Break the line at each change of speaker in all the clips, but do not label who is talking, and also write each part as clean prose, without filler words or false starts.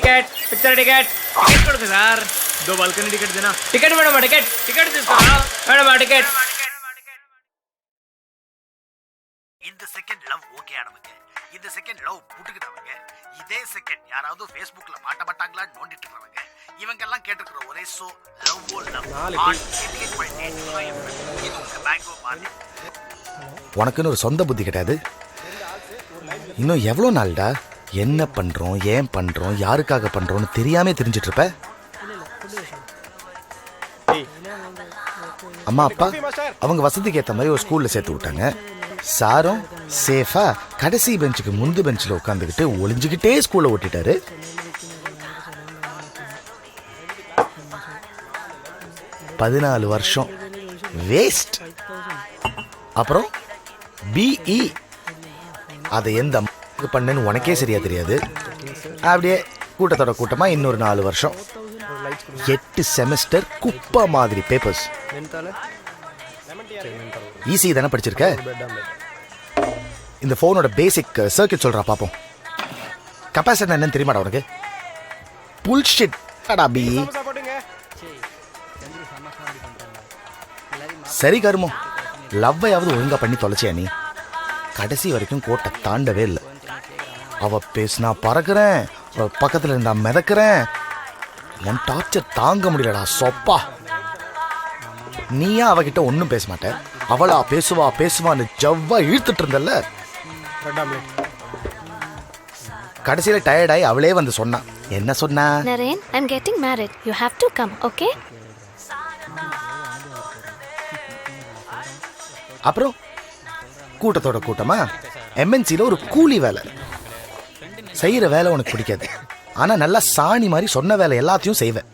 Ticket picture ticket ticket ಕೊಡ್ತೀರಾ sir 2 balcony ticket Dena ticket madam ticket ticket తీసుకోరా madam ticket
இந்த second love okay ஆனவங்க இந்த second love புட்டுக்கிட்டவங்க இதே செகண்ட் யாராவது ஃபேஸ்புக்ல மாட்டப்பட்டாங்களா நோண்டிட்டு இருக்கவங்க இவங்க எல்லாம் கேட்டிருக்கிற ஒரே ஷோ லவ் ஓ லவ் இது உங்க பேங்கோ மாதிரி.
உனக்குன்னு ஒரு சொந்த புத்தி கிடையாது. இன்னும் எவ்வளோ நாள்டா என்ன பண்றோம் ஏன் பண்றோம் யாருக்காக பண்றோம்னு தெரியாம தெரிஞ்சிட்டு இருப்ப. அம்மா அப்பா அவங்க வசதிக்கு ஏற்ற மாதிரி ஒரு ஸ்கூல்ல சேர்த்து விட்டாங்க. சாரும் சேஃபா கடைசி பெஞ்சுக்கு முந்து பெஞ்சில் உட்காந்துக்கிட்டு ஒளிஞ்சுக்கிட்டே ஸ்கூல்ல ஓட்டிட்டாரு. பதினாலு வருஷம் வேஸ்ட். அப்புறம் பிஇ அதை எந்த பண்ணேன்னு உனக்கே சரியா தெரியாது. அப்படியே கூட்டத்தோட கூட்டமா இன்னொரு 4 வருஷம் 8 செமஸ்டர் குப்பா மாதிரி பேப்பர்ஸ். ஈஸி தானே படிச்சிருக்க. இந்த போனோட பேசிக் சர்க்கியூட் சொல்றா பாப்போம். கெபாசிட்டர் என்னன்னு தெரியுமாடா உனக்கு? புல்ஷிட் பி. சரி கருமோ, லவ்வையாவது ஒழுங்கா பண்ணி தொலைச்சியா நீ? கடைசி வரைக்கும் கோட்டை தாண்டவே இல்லை. அவ பேசினா பறக்கிறேன், பக்கத்துல இருந்தா மிதக்கிறேன். என் டார்ச்சர் தாங்க முடியலடா சொப்பா. நீயா அவகிட்ட ஒன்னும் பேச மாட்டேன், அவளா பேசுவா பேசுவான்னு ஜவ்வா இழுத்துட்டு இருந்தல்ல. கடைசியில டயர்டாயி அவளே வந்து சொன்னா. என்ன சொன்னா?
Naren, I'm getting married. You have to come, okay?
அப்புறம் கூட்டத்தோட கூட்டமா எம்என்சில ஒரு கூலி வேலை. செய்யற வேலை உனக்கு பிடிக்காது, ஆனா நல்லா சாணி மாதிரி சொன்ன வேலை எல்லாத்தையும் செய்வேன்.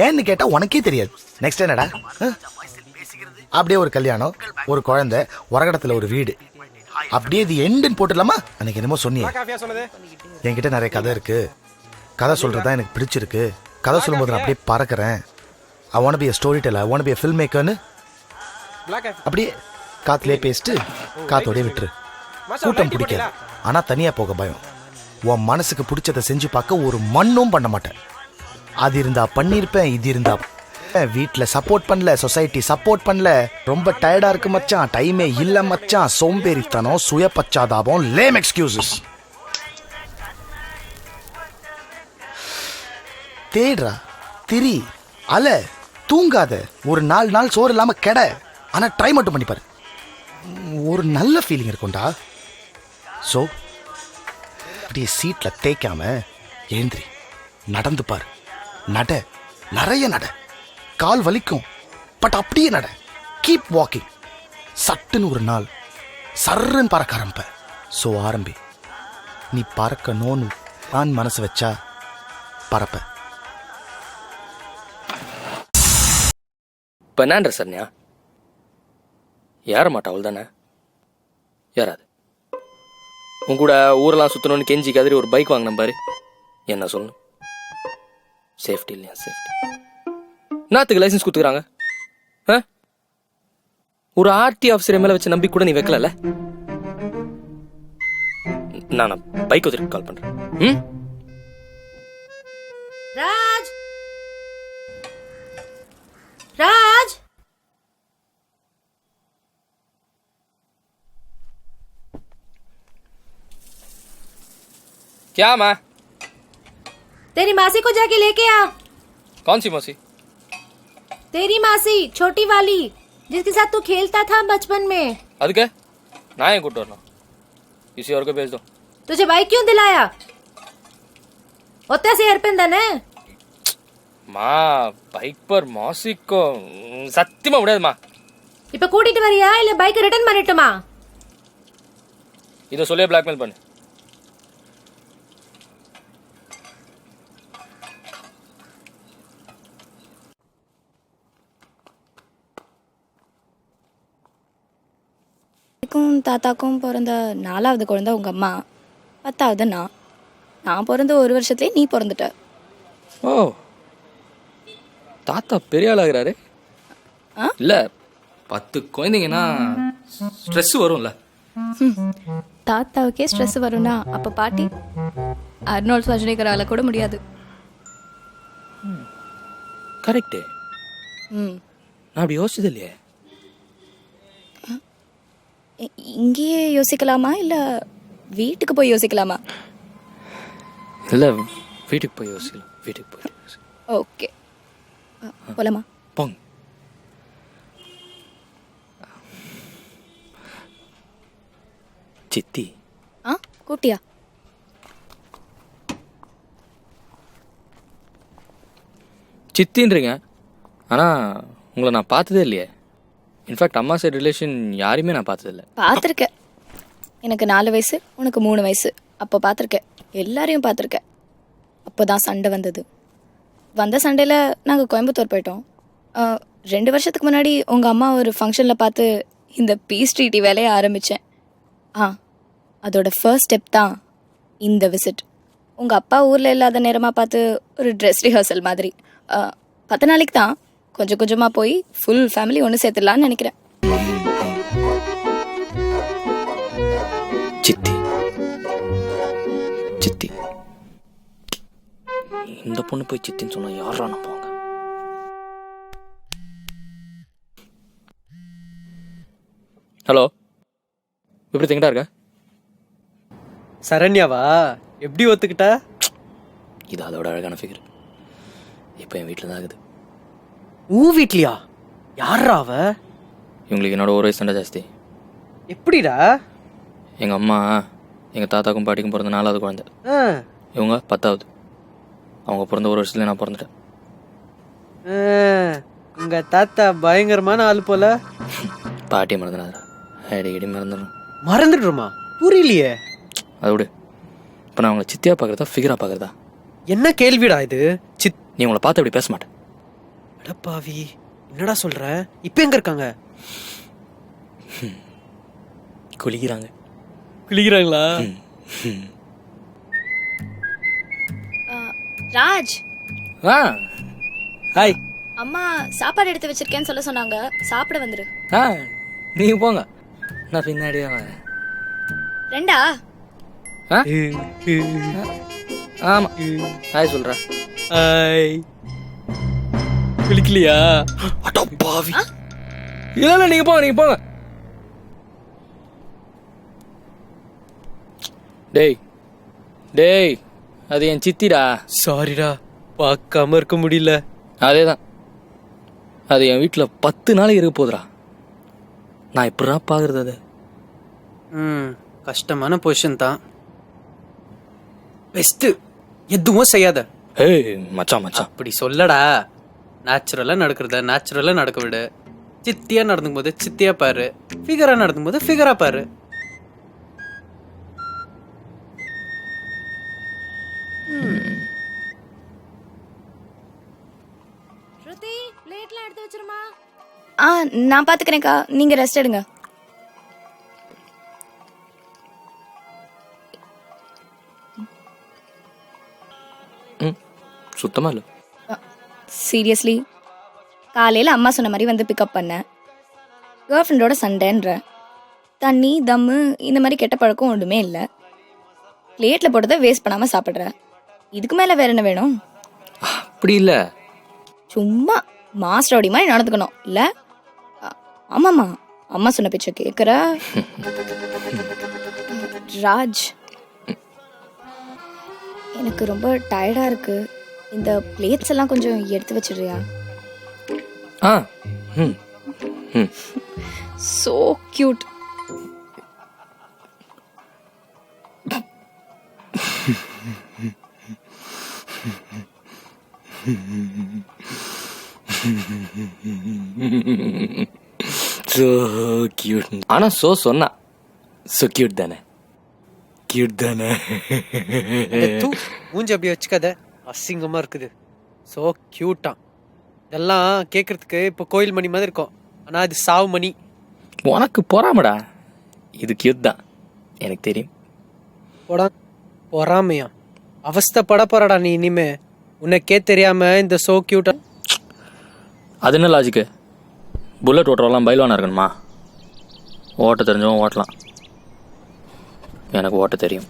ஏன்னு கேட்டா உனக்கே தெரியாது. நெக்ஸ்ட் என்னடா? அப்படியே ஒரு கல்யாணம், ஒரு குழந்தை, உரகடத்துல ஒரு வீடு. அப்படியே இது எண்டுன்னு போட்டுடலாமா? அன்னைக்கு என்னமோ சொன்னியே, என்கிட்ட நிறைய கதை இருக்கு, கதை சொல்றதா எனக்கு பிடிச்சிருக்கு, கதை சொல்லும்போது நான் அப்படியே பறக்கிறேன். I want to be a storyteller, I want to be a filmmakerன்னு அப்படியே காத்துலயே பேசிட்டு காத்தோடய விட்டுரு. கூட்டம் பிடிக்காது, ஆனா தனியா போக பயம். உன் மனசுக்கு பிடிச்சதை செஞ்சு பார்க்க ஒரு மண்ணும் பண்ண மாட்டேன். அது இருந்தா பண்ணிருப்பேன், இது இருந்தா. வீட்டுல சப்போர்ட் பண்ணல, சொசைட்டி சப்போர்ட் பண்ணல, ரொம்ப டயர்டா இருக்கு மச்சான், டைமே இல்ல மச்சான், சோம்பேறித்தனம், சுய பச்சாதாபம், லேம் எக்ஸ்கியூசஸ். தேடுறா, திரி, அல, தூங்காத, ஒரு 4 நாள் சோறு இல்லாம கெட, ஆனா ட்ரை மட்டும் பண்ணிப்பாரு. ஒரு நல்ல ஃபீலிங் இருக்கும்டா. சோ அப்படியே சீட்ல தேய்க்காம எழுந்திரி, நடந்து பாரு, நட, நிறைய நட, கால் வலிக்கும், பட் அப்படியே நட, கீப் வாக்கிங். சட்டுன்னு ஒரு நாள் சர்றன்னு பறக்க ஆரம்ப. சோ ஆரம்பி. நீ பறக்கணும்னு நான் மனசு வச்சா பறப்ப.
இப்போ என்னன்ற சரண்யா, ஏற மாட்டா அவள் தானே? ஏறாது. உன் கூட ஊரெல்லாம் சுற்றணும்னு கெஞ்சி கதறி ஒரு பைக் வாங்கின பாரு, என்ன சொல்லணும்? சேஃப்டி இல்லையா? சேஃப்டி நாத்துக்கு லைசன்ஸ் கொடுத்துக்கிறாங்க. ஒரு ஆர்டி ஆஃபீஸர் மேல வச்சு நம்பி கூட நீ வைக்கல. நான் பைக் வச்சிருக்கு கால் பண்றேன்.
ராஜ், ராஜ்,
क्या माँ?
तेरी मासी को जाके लेके आ।
कौन सी मौसी?
तेरी मासी, छोटी वाली, जिसके साथ तू खेलता था बचपन में.
अद क्या? ना है गुड ना, किसी और को भेज दो.
तुझे बाइक क्यों दिलाया? होता से हेरपेंदन है.
माँ बाइक पर मौसी को सत्यमा उड़ाद माँ.
இப்ப கூட்டிட்டு வரியா இல்ல பைக் ரிட்டர்ன் பண்ணிட்டுமா?
இத சொல்லியே பிளாக்மெயில் பண்ணு.
தாத்தாக்கும் பிறந்த 4வது குழந்தை உங்க அம்மா, 10வது நான் பிறந்த 1 வருஷத்துலயே நீ பிறந்துட்ட.
ஓ, தாத்தா பெரிய ஆளாகிறாரு. இல்ல 10 குழந்தைங்கன்னா ஸ்ட்ரெஸ் வரும்ல.
தாத்தாவுக்கே ஸ்ட்ரெஸ் வரும்னா அப்ப பாட்டி அர்னால்ட் ஷ்வார்ஸ்நெகரால கூட முடியாது.
கரெக்டு.
ம்
நான் அப்படி யோசிச்சது இல்லையே.
இங்கேயே யோசிக்கலாமா இல்லை வீட்டுக்கு போய் யோசிக்கலாமா?
இல்லை, வீட்டுக்கு போய் யோசிக்கலாம். வீட்டுக்கு போய் யோசிக்கலாம்.
ஓகே, போலாமா?
போங்க. சித்தி
ஆ கூட்டியா?
சித்தின்றீங்க, ஆனால் உங்களை நான் பார்த்ததே இல்லையே. இன்ஃபேக்ட் அம்மா சைடு ரிலேஷன் யாரையுமே நான் பார்த்ததில்ல.
பார்த்துருக்கேன். எனக்கு 4 வயசு, உனக்கு 3 வயசு. அப்போ பார்த்துருக்கேன், எல்லாரையும் பார்த்துருக்கேன். அப்போ தான் சண்டை வந்தது. வந்த சண்டையில் நாங்கள் கோயம்புத்தூர் போயிட்டோம். 2 வருஷத்துக்கு முன்னாடி உங்கள் அம்மா ஒரு ஃபங்க்ஷனில் பார்த்து இந்த பீஸ் ட்ரீட்டி வேலையை ஆரம்பித்தேன். அதோட ஃபர்ஸ்ட் ஸ்டெப் தான் இந்த விசிட். உங்கள் அப்பா ஊரில் இல்லாத நேரமாக பார்த்து ஒரு ட்ரெஸ் ரிஹர்சல் மாதிரி 10 நாளைக்கு தான். கொஞ்சம் கொஞ்சமாக போய் ஃபுல் ஃபேமிலி ஒன்று சேர்த்துடலான்னு நினைக்கிறேன்.
சித்தி சித்தி இந்த பொண்ணு போய் சித்தின்னு சொன்னா யாரா நம்புவாங்க? ஹலோ, எப்படி திங்கடா இருக்க?
சரண்யாவா? எப்படி ஒத்துக்கிட்டா?
இது அதோட அழகான ஃபிகர். இப்போ என் வீட்டில் தான் இருக்குது.
வீட்லையா? யாரா அவ?
இவங்களுக்கு என்னோட 1 வயசு சண்டை ஜாஸ்தி.
எப்படிடா?
எங்கள் அம்மா எங்கள் தாத்தாக்கும் பாட்டிக்கும் பிறந்த 4வது குழந்தை.
ஆ,
இவங்க 10வது. அவங்க பிறந்த 1 வருஷத்துல நான் பிறந்துட்டேன்.
ஆ, உங்க தாத்தா பயங்கரமான ஆள் போல.
பாட்டியை மறந்துடாதா, அடிக்கடி மறந்துடும்.
மறந்துடுமா? புரியலையே.
அதை விடு. இப்போ நான் அவங்களை சித்தியாக பார்க்குறதா ஃபிகராக பார்க்குறதா?
என்ன கேள்விடா இது?
நீ உங்களை பார்த்து அப்படி பேச மாட்டேன்.
அடப்பாவி, என்னடா சொல்ற? இப்ப எங்க இருக்காங்க?
குளிக்கிறாங்க.
குளிக்கிறாங்களா?
ராஜ்,
ஆ
ஹாய்.
அம்மா சாப்பாடு எடுத்து வச்சிருக்கேன்னு சொல்ல சொன்னாங்க. சாப்பிட வந்துரு.
ஆ நீங்கள் போங்க, நான் பின்னாடியே வரேன்.
2
ஆ ஆமாம், ஹாய் சொல்கிறேன்.
ஹாய். குளிக்கலையா?
அடோ பாவி. இல்லை நீங்கள் போங்க, நீங்கள் போங்க. டேய் டேய், அது என் சித்திடா.
சாரிடா, பார்க்காம இருக்க முடியல.
அதே தான், அது என் வீட்டில் 10 நாளைக்கு இருக்க போதுடா. நான் எப்படா பார்க்குறது அது?
கஷ்டமான பொசிஷன் தான். பெஸ்ட், எதுவும் செய்யாத.
ஏய் மச்சான் மச்சான்,
அப்படி சொல்லடா. நேச்சுரலா நடக்கிறத நேச்சுரலா நடக்க விடு. சித்தியா நடந்துக்கும் போது சித்தியா பாரு, ஃபிகரா நடந்துக்கும் போது ஃபிகரா பாரு.
ஸ்ருதி, பிளேட்லாம் எடுத்து வச்சிருமா?
நான் பார்த்துக்கிறேன்க்கா, நீங்கள் ரெஸ்ட் எடுங்க.
சுத்தமாக இல்லை.
சீரியஸ்லி, காலையில் அம்மா சொன்ன மாதிரி வந்து பிக்கப் பண்ணேன். கேர்ள் ஃப்ரெண்டோட சண்டைன்ற தண்ணி தம்மு இந்த மாதிரி கெட்ட பழக்கம் ஒன்றுமே இல்லை. பிளேட்டில் போட்டதை வேஸ்ட் பண்ணாமல் சாப்பிட்ற. இதுக்கு மேலே வேற என்ன வேணும்?
அப்படி இல்லை,
சும்மா மாஸ்டரோடி மாதிரி நடந்துக்கணும் இல்லை? ஆமாம்மா, அம்மா சொன்ன பேச்சை கேட்குற. ராஜ், எனக்கு ரொம்ப டயர்டாக இருக்கு. இந்த பிளேட்ஸ் எல்லாம் கொஞ்சம் எடுத்து வச்சிடுறியா?
ஆ ம் ம்
சோ கியூட்.
So cute. ஆனால் சொன்னா ஸோ கியூட் தானே? கியூட் தானே?
மூஞ்சி அப்படி வச்சுக்காத, அசிங்கமா இருக்குது. சோ கியூட்டா. இதெல்லாம் கேட்கறதுக்கு இப்போ கோயில் மணி மாதிரி இருக்கும், ஆனா அது சாவு மணி.
உனக்கு பொறாமடா, இது கியூட் தான், எனக்கு தெரியும்.
பொறாமையா? அவஸ்தைப்பட போறடா நீ இனிமே. உனக்கே தெரியாம இந்த சோ கியூட்டா.
அது என்ன லாஜிக்கு? புல்லட் ஓட்டுறவெல்லாம் பயில்வானா இருக்கணுமா? ஓட்ட தெரிஞ்சவன் ஓட்டலாம், எனக்கு ஓட்ட தெரியும்.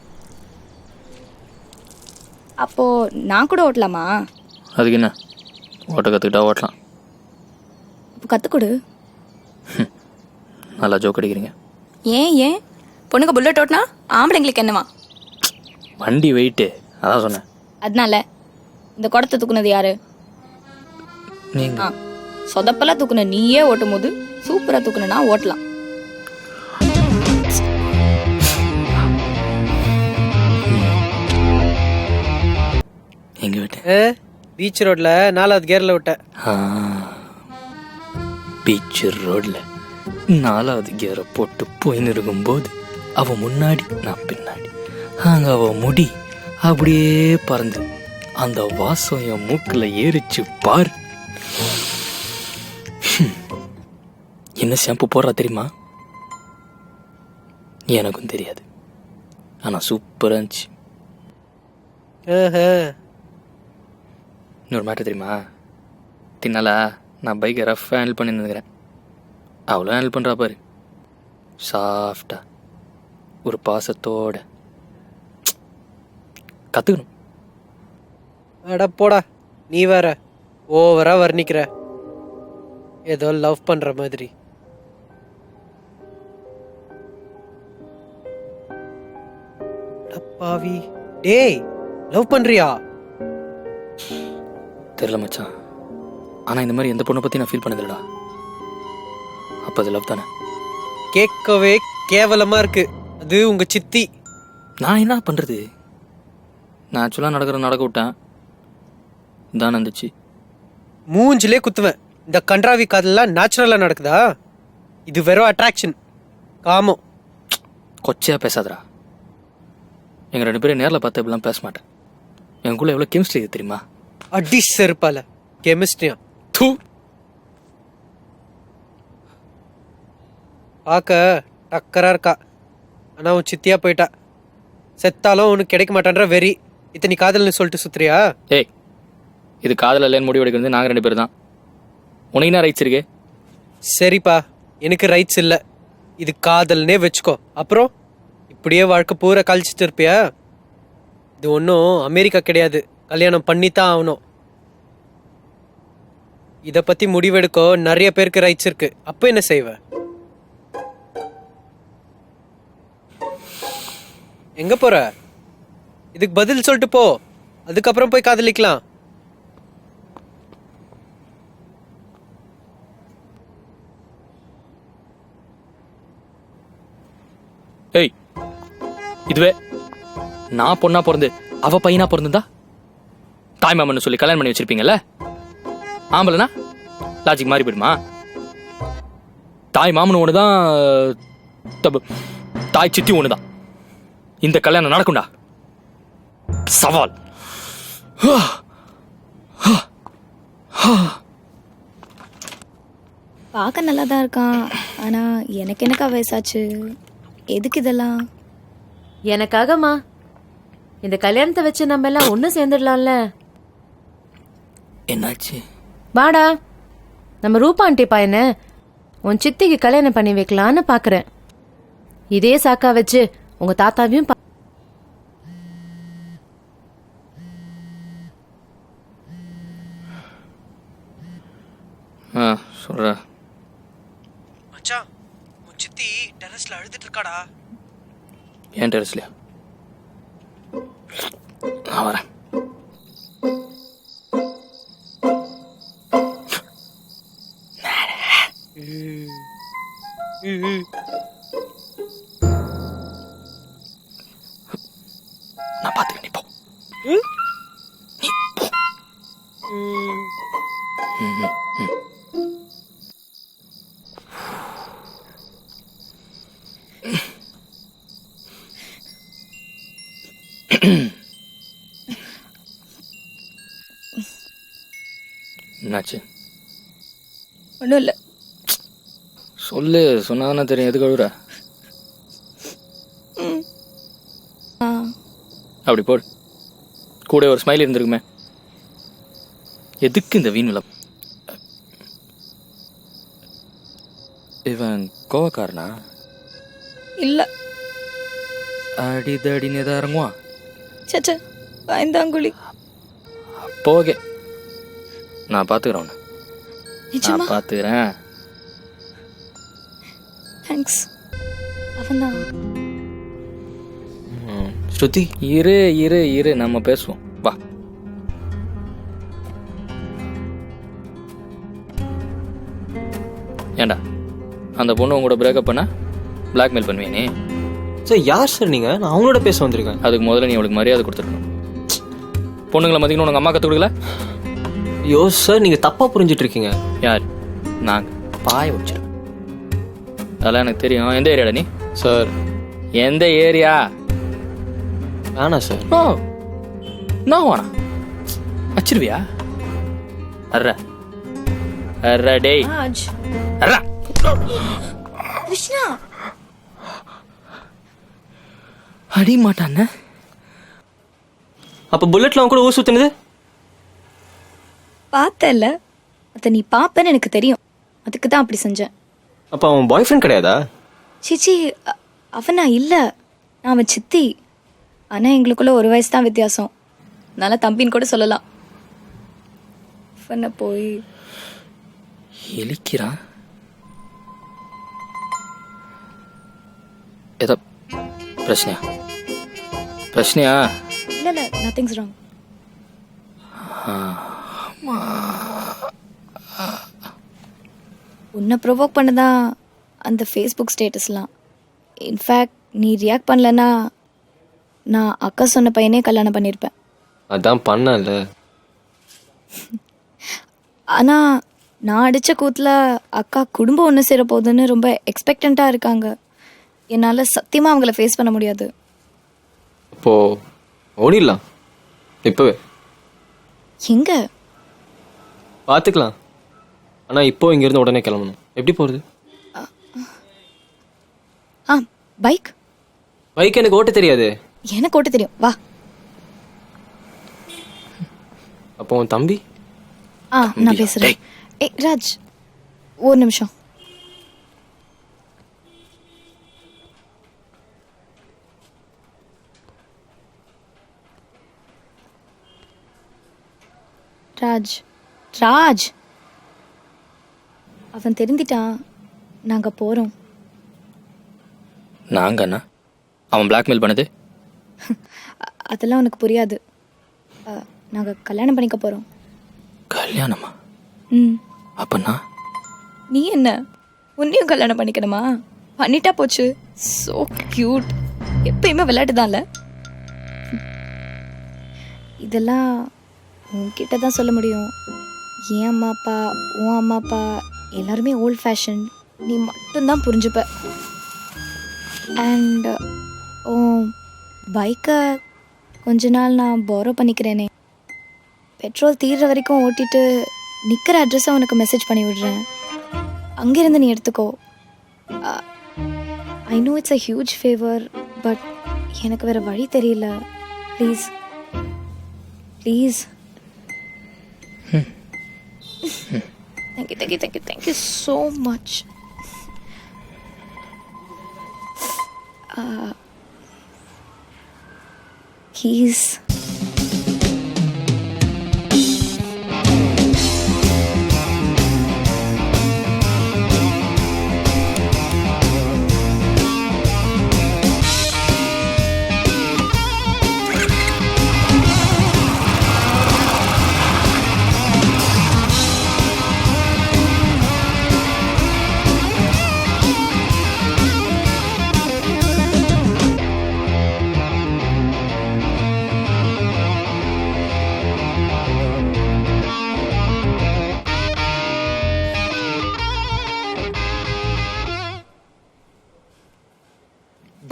அப்போ நான் கூட ஓட்டலாமா?
அதுக்கு என்ன, ஓட்ட கற்றுக்கிட்டா ஓட்டலாம்.
அப்போ கற்றுக்கொடு.
நல்லா ஜோக் அடிக்கிறீங்க.
ஏன் பொண்ணுங்க புல்லட் ஓட்டினா ஆம்பளைங்களுக்கு என்னவா?
வண்டி வெயிட்டு, அதான் சொன்னேன்.
அதனால இந்த குடத்தை தூக்குனது யாரு?
நீங்கள்
சொதப்பெல்லாம் தூக்குன நீயே ஓட்டும் போது சூப்பராக தூக்குனா ஓட்டலாம்.
எங்கே விட்டு
பீச் ரோட்ல 4வது கியர்ல விட்டேன்.
பீச் ரோட்ல 4வது கியரை போட்டு போயின்னு இருக்கும்போது அவ முன்னாடி நான் பின்னாடி, அங்க அவ முடி அப்படியே பறந்து அந்த வாசம் என் மூக்குல ஏறிச்சு பார். என்ன ஷாம்பு போடுறா தெரியுமா? எனக்கும் தெரியாது, ஆனா சூப்பரா இருந்துச்சு. இன்னொரு மேட்டர் தெரியுமா? தின்னாலா நான் பைக்கை ரஃபாக ஹேண்டில் பண்ணி நினைக்கிறேன். அவ்வளோ ஹேண்டில் பண்ணுறா பாரு, சாஃப்டா ஒரு பாசத்தோட. கற்றுக்கணும்.
அட போடா, நீ வேற ஓவரா வர்ணிக்கிற, ஏதோ லவ் பண்ற மாதிரி. பாவி, டேய் லவ் பண்றியா?
தெரியல மச்சான், ஆனால் இந்த மாதிரி எந்த பொண்ணை பற்றி நான் ஃபீல் பண்ணதில்லடா. அப்போ அது லவ் தானே?
கேட்கவே கேவலமா இருக்கு. அது உங்க சித்தி.
நான் என்ன பண்ணுறது? நான் ஆக்சுவலாக நடக்க விட்டேன், தான் இருந்துச்சு.
மூஞ்சிலே குத்துவேன். இந்த கன்றாவி காதெல்லாம் நேச்சுரலா நடக்குதா? இது வெறும் அட்ராக்ஷன், காமம்.
கொச்சையாக பேசாதடா. எங்கள் 2 பேரும் நேரில் பார்த்து இப்படிலாம் பேச மாட்டேன். எங்களுக்குள்ள எவ்வளோ கெமிஸ்ட்ரி இது தெரியுமா?
அடி செருப்பால கெமிஸ்ட்ரியா?
தூ.
பார்க்க டக்கரா இருக்கா, ஆனா உன் சித்தியா போயிட்டா. செத்தாலும் உனக்கு கிடைக்க மாட்டான்ற வெறி. இத்தனை காதல்னு சொல்லிட்டு சுத்துறியா?
ஏய், இது காதல் இல்லைன்னு முடிவு எடுக்கிறது நாங்கள் 2 பேர் தான். உனக்கு என்ன ரைட்ஸ் இருக்கு?
சரிப்பா, எனக்கு ரைட்ஸ் இல்லை. இது காதல்னே வச்சுக்கோ. அப்புறம் இப்படியே வாழ்க்கை பூரா கழிச்சிட்டு இருப்பியா? இது ஒன்றும் அமெரிக்கா கிடையாது, கல்யாணம் பண்ணித்தான் ஆகணும். இதை பத்தி முடிவெடுக்கோ நிறைய பேருக்கு ரைட்ஸ் இருக்கு. அப்போ என்ன செய்வ? எங்க போற? இதுக்கு பதில் சொல்லிட்டு போ, அதுக்கப்புறம் போய் காதலிக்கலாம்.
ஏய், இதுவே நான் பொண்ணா பிறந்து அவ பையனா பிறந்திருந்தா தாய் மாமன்னு சொல்லி கல்யாணம் பண்ணி வச்சிருப்பீங்கல்ல? ஆம்பளனா லாஜிக் மாறி போயிடுமா? தாய் மாமன் ஒண்ணுதான், தாய் சித்தி ஒண்ணுதான். இந்த கல்யாணம் நடக்கும்டா, சவால்.
பார்க்க நல்லா தான் இருக்கான், ஆனா எனக்கு என்னக்கா வயசாச்சு? எதுக்கு இதெல்லாம்?
எனக்காகமா? இந்த கல்யாணத்தை வச்சு நம்ம எல்லாம் ஒண்ணு சேர்ந்துடலாம்ல.
என்னாச்சு?
வாடா, நம்ம ரூபா ஆண்டி பையனை உன் சித்திக்கு கல்யாணம் பண்ணி வைக்கலான்னு பாக்குறேன். இதே சாக்கா வச்சு உங்க தாத்தாவையும்
சொல்ற.
மச்சான், உன் சித்தி டெரஸ்ல அழுதுட்டு இருக்காடா.
ஏன் டெரஸ்லையா? நான் வரேன். நான் பார்த்துக்க, நீ போ. நீ போ. என்னாச்சு?
ஒன்றும் இல்லை.
சொல்லு, சொன்னாதானே தெரியும். எதுக்கு அழுகுற? அப்படி போடு, கூட ஒரு ஸ்மைல் இருந்திருக்குமே. எதுக்கு இந்த வீண் விளம்? இவன் கோவக்காரனா?
இல்லை.
அடிதடின்னு எதாவது இறங்குவான்.
சச்சா, பயந்தாங்குழி.
போகே, நான் பார்த்துக்கிறேன் உன்னை.
நிஜமா
நான் பார்த்துக்கிறேன்.
தேங்க்ஸ். அவன்தான்.
ஸ்ருதி இரு இரு இரு, நம்ம பேசுவோம் வா. ஏண்டா அந்த பொண்ணு உங்களோட பிரேக்கப் பண்ண பிளாக்மெயில் பண்ணுவியா நீ?
சார் யார் சார் நீங்கள்? நான் அவங்களோட பேச வந்திருக்கேன்.
அதுக்கு முதல்ல நீ அவளுக்கு மரியாதை கொடுத்துருக்கணும். பொண்ணுங்களை மதிக்கணும் உனக்கு அம்மா கற்றுக் கொடுக்கல?
ஐயோ சார், நீங்கள் தப்பாக புரிஞ்சிட்டு இருக்கீங்க.
யார்? நாங்கள் பாய வச்சிருக்கோம். அதெல்லாம் எனக்கு தெரியும். எந்த ஏரியாடா நீ?
சார்
எந்த ஏரியா?
வேணாம் சார்.
ஓ நான் வேணா வச்சிருவியா? அர்ரா அர்ரா டேய்
ராஜ்.
அர்ரா.
கிருஷ்ணா.
அடி மாட்டான.
அப்போ புல்லட்ல அவன் கூட ஊர் சுத்தினது?
பார்த்தல, அதை நீ பாப்பேன்னு எனக்கு தெரியும். அதுக்கு தான் அப்படி செஞ்சேன்.
அப்போ அவன் பாய் ஃப்ரெண்ட் கிடையாதா?
சிச்சி, அவனா இல்லை, நான் அவன் சித்தி. ஆனால் எங்களுக்குள்ள 1 வயசு தான் வித்தியாசம். அதனால தம்பின்னு கூட சொல்லலாம். அவனை போய்
எலிக்கிறான். ஏதோ பிரச்சனையா? பிரச்சனையா?
இல்லை இல்லை, நத்திங்ஸ் ராங். உன்னை ப்ரொவோக் பண்ணதான் அந்த ஃபேஸ்புக் ஸ்டேட்டஸ்லாம். இன்ஃபேக்ட் நீ ரியாக்ட் பண்ணலன்னா நான் அக்கா சொன்ன பையனே கல்யாணம் பண்ணியிருப்பேன்.
அதான் பண்ணல.
ஆனால் நான் அடித்த கூத்தில் அக்கா குடும்பம் ஒன்று சேர போகுதுன்னு ரொம்ப எக்ஸ்பெக்டண்ட்டாக இருக்காங்க. என்னால் சத்தியமாக அவங்கள ஃபேஸ் பண்ண முடியாது.
அப்போ ஓடிடலாம் இப்போவே.
எங்கே?
பார்த்துக்கலாம். ஆனால் இப்போ இங்கேருந்து உடனே கிளம்பணும். எப்படி போகிறது?
ஆ, பைக்.
பைக் எனக்கு ஓட்ட தெரியாது.
எனக்கு ஓட்ட தெரியும், வா.
அப்போ உன் தம்பி?
நான் பேசுகிறேன். ஏய் ராஜ், ஒரு நிமிஷம். ராஜ் ராஜ், அவன் தெரிஞ்சிட்டான். நாங்கள் போகிறோம்.
நாங்க அண்ணா அவன் பிளாக்மெயில் பண்ணது?
அதெல்லாம் உனக்கு புரியாது. நாங்கள் கல்யாணம் பண்ணிக்க போகிறோம்.
கல்யாணமா?
ம்.
அப்பண்ணா
நீ என்ன, உன்னையும் கல்யாணம் பண்ணிக்கணுமா? பண்ணிட்டா போச்சு. So cute. எப்பயுமே விளையாட்டு தான்ல. இதெல்லாம் உன்கிட்ட தான் சொல்ல முடியும். என் அம்மா அப்பா, உன் அம்மா அப்பா எல்லாருமே ஓல்ட் ஃபேஷன். நீ மட்டும்தான் புரிஞ்சுப்ப. அண்ட் உன் பைக்கை கொஞ்ச நாள் நான் பாரோ பண்ணிக்கிறேனே. பெட்ரோல் தீர்ற வரைக்கும் ஓட்டிட்டு நிற்கிற அட்ரஸை உனக்கு மெசேஜ் பண்ணி விடுறேன். அங்கேருந்து நீ எடுத்துக்கோ. I know it's a huge favour, but எனக்கு வேறு வழி தெரியல. Please please. Thank you so much. He's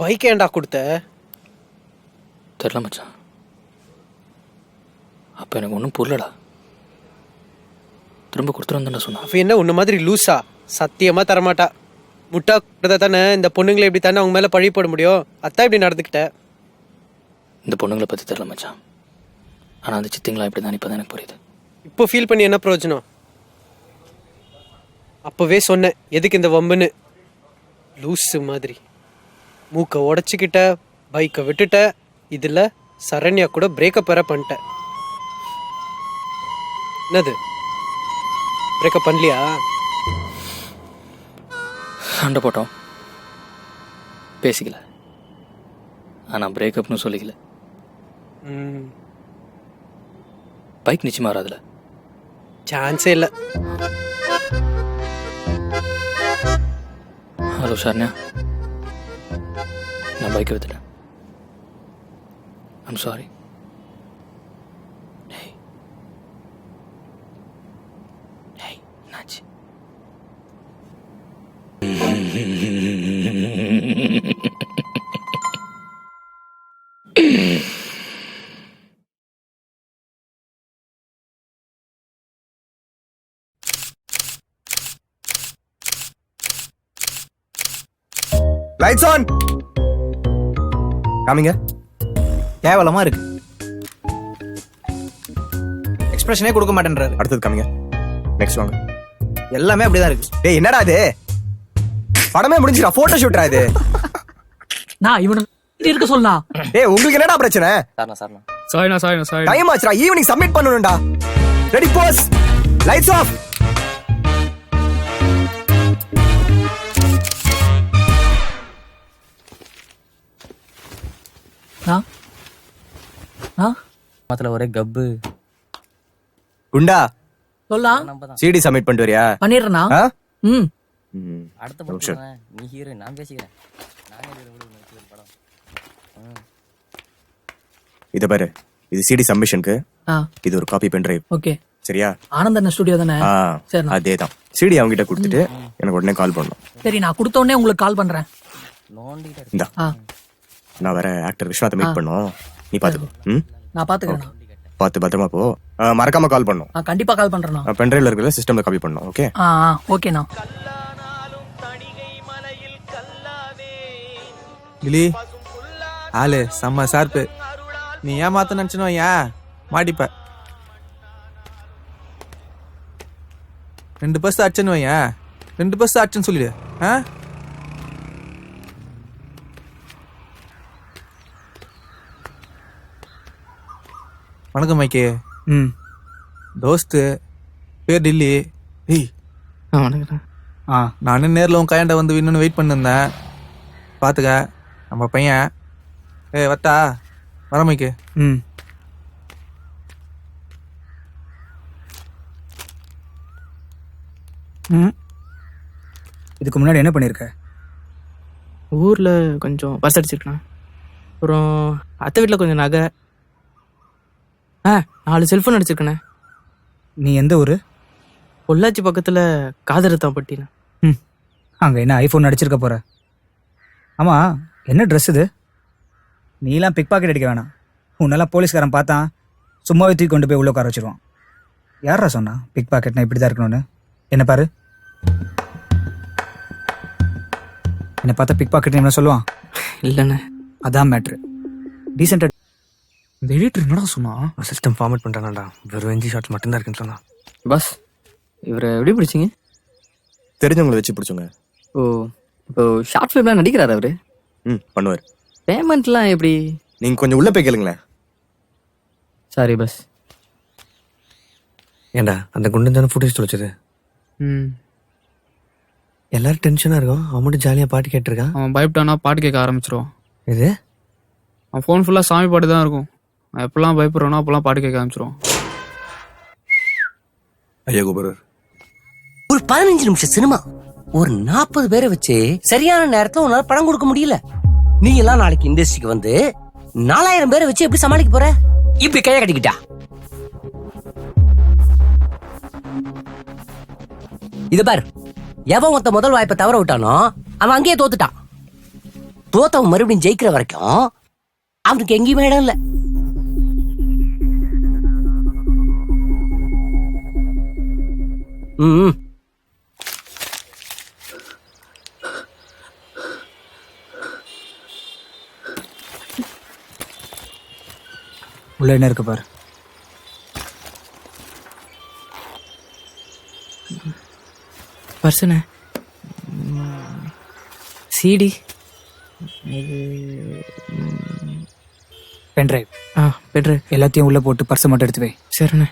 bike ஏன்டா கொடுத்த?
தெரில மச்சான். அப்போ எனக்கு ஒன்றும் புரியலடா. திரும்ப கொடுத்துருந்தேன் சொன்னா.
அவ என்ன உன்ன மாதிரி லூஸா? சத்தியமாக தரமாட்டா. முட்டா கொடுத்தா தானே இந்த பொண்ணுங்களை இப்படி தானே அவங்க மேலே பழி போட முடியும். அத்தான் இப்படி நடந்துக்கிட்ட.
இந்த பொண்ணுங்களை பற்றி தெரில மச்சான். ஆனால் அந்த சித்திங்களா இப்படி தான் இப்போ தான் எனக்கு புரியுது.
இப்போ ஃபீல் பண்ணி என்ன பிரயோஜனம்? அப்போவே சொன்னேன் எதுக்கு இந்த வம்புன்னு. லூஸு மாதிரி மூக்கை உடச்சிக்கிட்ட, பைக்கை விட்டுட்ட. இதில் சரண்யா கூட பிரேக்கப் வேற பண்ணிட்டேன். என்னது பிரேக்கப் பண்ணலையா?
சண்டை போட்டோம், பேசிக்கல. ஆனால் பிரேக்கப்னு சொல்லிக்கல. பைக் நிச்சயமா வராதுல.
சான்ஸே இல்லை.
ஹலோ ஷர்ணியா, நான் பைக்கை வித்துட்டேன். I'm sorry. என்னாச்சு?
Lights on. காமிங்க.
கேவலமா இருக்கு. எக்ஸ்பிரஷனே கொடுக்க மாட்டேன்றாரு.
அடுத்தது காமிங்க. நெக்ஸ்ட் வாங்க.
எல்லாமே அப்படிதான் இருக்கு.
டேய் என்னடா இது? படமே முடிஞ்சிரா, போட்டோ ஷூட்டா இது?
நான் இவன இருக்க சொல்லலாம்.
டேய் உங்களுக்கு என்னடா பிரச்சனை?
சாரிண்ணா.
டைம் ஆச்சுடா, ஈவினிங் சப்மிட் பண்ணனும்டா. Ready pose. Lights off.
மத்தல ஒரே கப்பு.
குண்டா
சொல்லலாம்.
சிடி சப்மிட் பண்ணிட்டு வரியா?
பண்ணிடுறேனா?
அடுத்த படம்
நீ ஹீரோ, நான் பேசிக்கிறேன்.
இத பாரு, இது சிடி சப்மிஷனுக்கு. இது ஒரு காப்பி பென் டிரைவ்.
ஓகே
சரியா?
ஆனந்தன் ஸ்டுடியோ தானே? சரி,
அதேதான். சிடி அவங்க கிட்ட கொடுத்துட்டு எனக்கு உடனே கால் பண்ணணும்.
சரி, நான் கொடுத்த உடனே உங்களுக்கு கால் பண்றேன்.
இந்தா, நான் வேற ஆக்டர் விஸ்வநாத் மீட் பண்ணோம். நீ பாத்துக்கோ.
நான் பாத்துக்கிறேன்.
பார்த்து பத்திரமா போ. மறக்காம கால் பண்ணும்.
கண்டிப்பா கால் பண்றேன்.
பென் டிரைவ்ல இருக்கிற சிஸ்டம்ல காப்பி பண்ணணும். ஓகே?
ஓகேண்ணா.
கிளி ஆளு செம்ம சார்பு. நீ ஏமாத்த நினைச்சனோ ஏன் மாட்டிப்ப. 2 பஸ் அடிச்சனோ ஏன் 2 பஸ் அடிச்சன்னு சொல்லிடு. வணக்கம் மைக்கே. தோஸ்து பேர் டில்லி.
வணக்கம்.
நானும் நேரில் உன் கையாண்ட வந்து இன்னொன்று வெயிட் பண்ணிருந்தேன். பார்த்துக்க நம்ம பையன். வட்டா வர மைக்கே.
இதுக்கு முன்னாடி என்ன பண்ணிருக்க?
ஊரில் கொஞ்சம் பஸ் அடிச்சிருக்கேன். அப்புறம் அத்தை வீட்டில் கொஞ்சம் நகை. 4 செல்ஃபோன் அடிச்சிருக்கண்ணே.
நீ எந்த ஊரு?
பொள்ளாச்சி பக்கத்தில் காதரத்தாம்பட்டிண்ணே.
அங்கே என்ன ஐஃபோன் அடிச்சிருக்க போற? ஆமா, என்ன ட்ரெஸ் இது? நீலாம் பிக் பாக்கெட் அடிக்க வேணாம். உன்னெல்லாம் போலீஸ்காரன் பார்த்தான் சும்மாவே தூக்கி கொண்டு போய் உள்ள உட்கார வச்சிருவான். யாரா சொன்னா பிக் பாக்கெட்னா இப்படி தான் இருக்கணும்னு? என்ன பாரு, என்னை பார்த்தா பிக் பாக்கெட் என்ன சொல்லுவான்?
இல்லைண்ணே,
அதான் மேட்ரு. டீசெண்டா
இந்த எடிட்டர் என்னடா சொன்னா?
சிஸ்டம் ஃபார்மேட் பண்றானடா. வெறும் 5 ஷாட்ஸ் மட்டும் தான் இருக்குன்னு சொன்னா.
பஸ் இவரை எப்படி பிடிச்சிங்க?
தெரிஞ்சவங்களை வச்சு பிடிச்சோங்க.
ஓ, இப்போ ஷார்ட் ஃபிலிம்லாம் நடிக்கிறாரு அவரு?
பண்ணுவார்.
பேமெண்ட்லாம் எப்படி?
நீங்க கொஞ்சம் உள்ள போய் கேளுங்களேன்.
Sorry bus.
ஏண்டா அந்த குண்டன் தானே ஃபுட்டேஜ் தொலைச்சது? எல்லாரும் டென்ஷனா இருக்கும். அவன் மட்டும் ஜாலியா பாட்டு கேட்டிருக்கான்.
அவன் பயப்பட்டானா பாட்டு கேட்க ஆரம்பிச்சிருவான்.
இது
அவன் ஃபோன் ஃபுல்லாக சாமி பாட்டு தான் இருக்கும். அவன் எப்பெல்லாம் பயப்படுறானோ அப்பெல்லாம் பாட்டு கேட்க ஆரம்பிச்சிருவான்.
ஐயா குபரர்,
ஒரு 15 நிமிஷம் சினிமா ஒரு 40 பேரை வச்சு சரியான நேரத்துல உன்னால படம் கொடுக்க முடியல. நீ எல்லாம் நாளைக்கு இண்டஸ்ட்ரிக்கு வந்து 4000 பேரை வச்சு எப்படி சமாளிக்க போற? இப்படி கைய கட்டிக்கிட்டா இது பாரு, எவன் மொத்த முதல் வாய்ப்பை தவற விட்டானோ அவன் அங்கேயே தோத்துட்டான். தோத்தவன் மறுபடியும் ஜெயிக்கிற வரைக்கும் அவனுக்கு எங்கேயுமே இடம் இல்ல.
உள்ள என்ன இருக்கு பாரு.
பர்சன சிடி
பென்ட்ரைவ்.
பென்ட்ரைவ்
எல்லாத்தையும் உள்ள போட்டு பர்ஸை மட்டும் எடுத்து வை.
சரிண்ணே.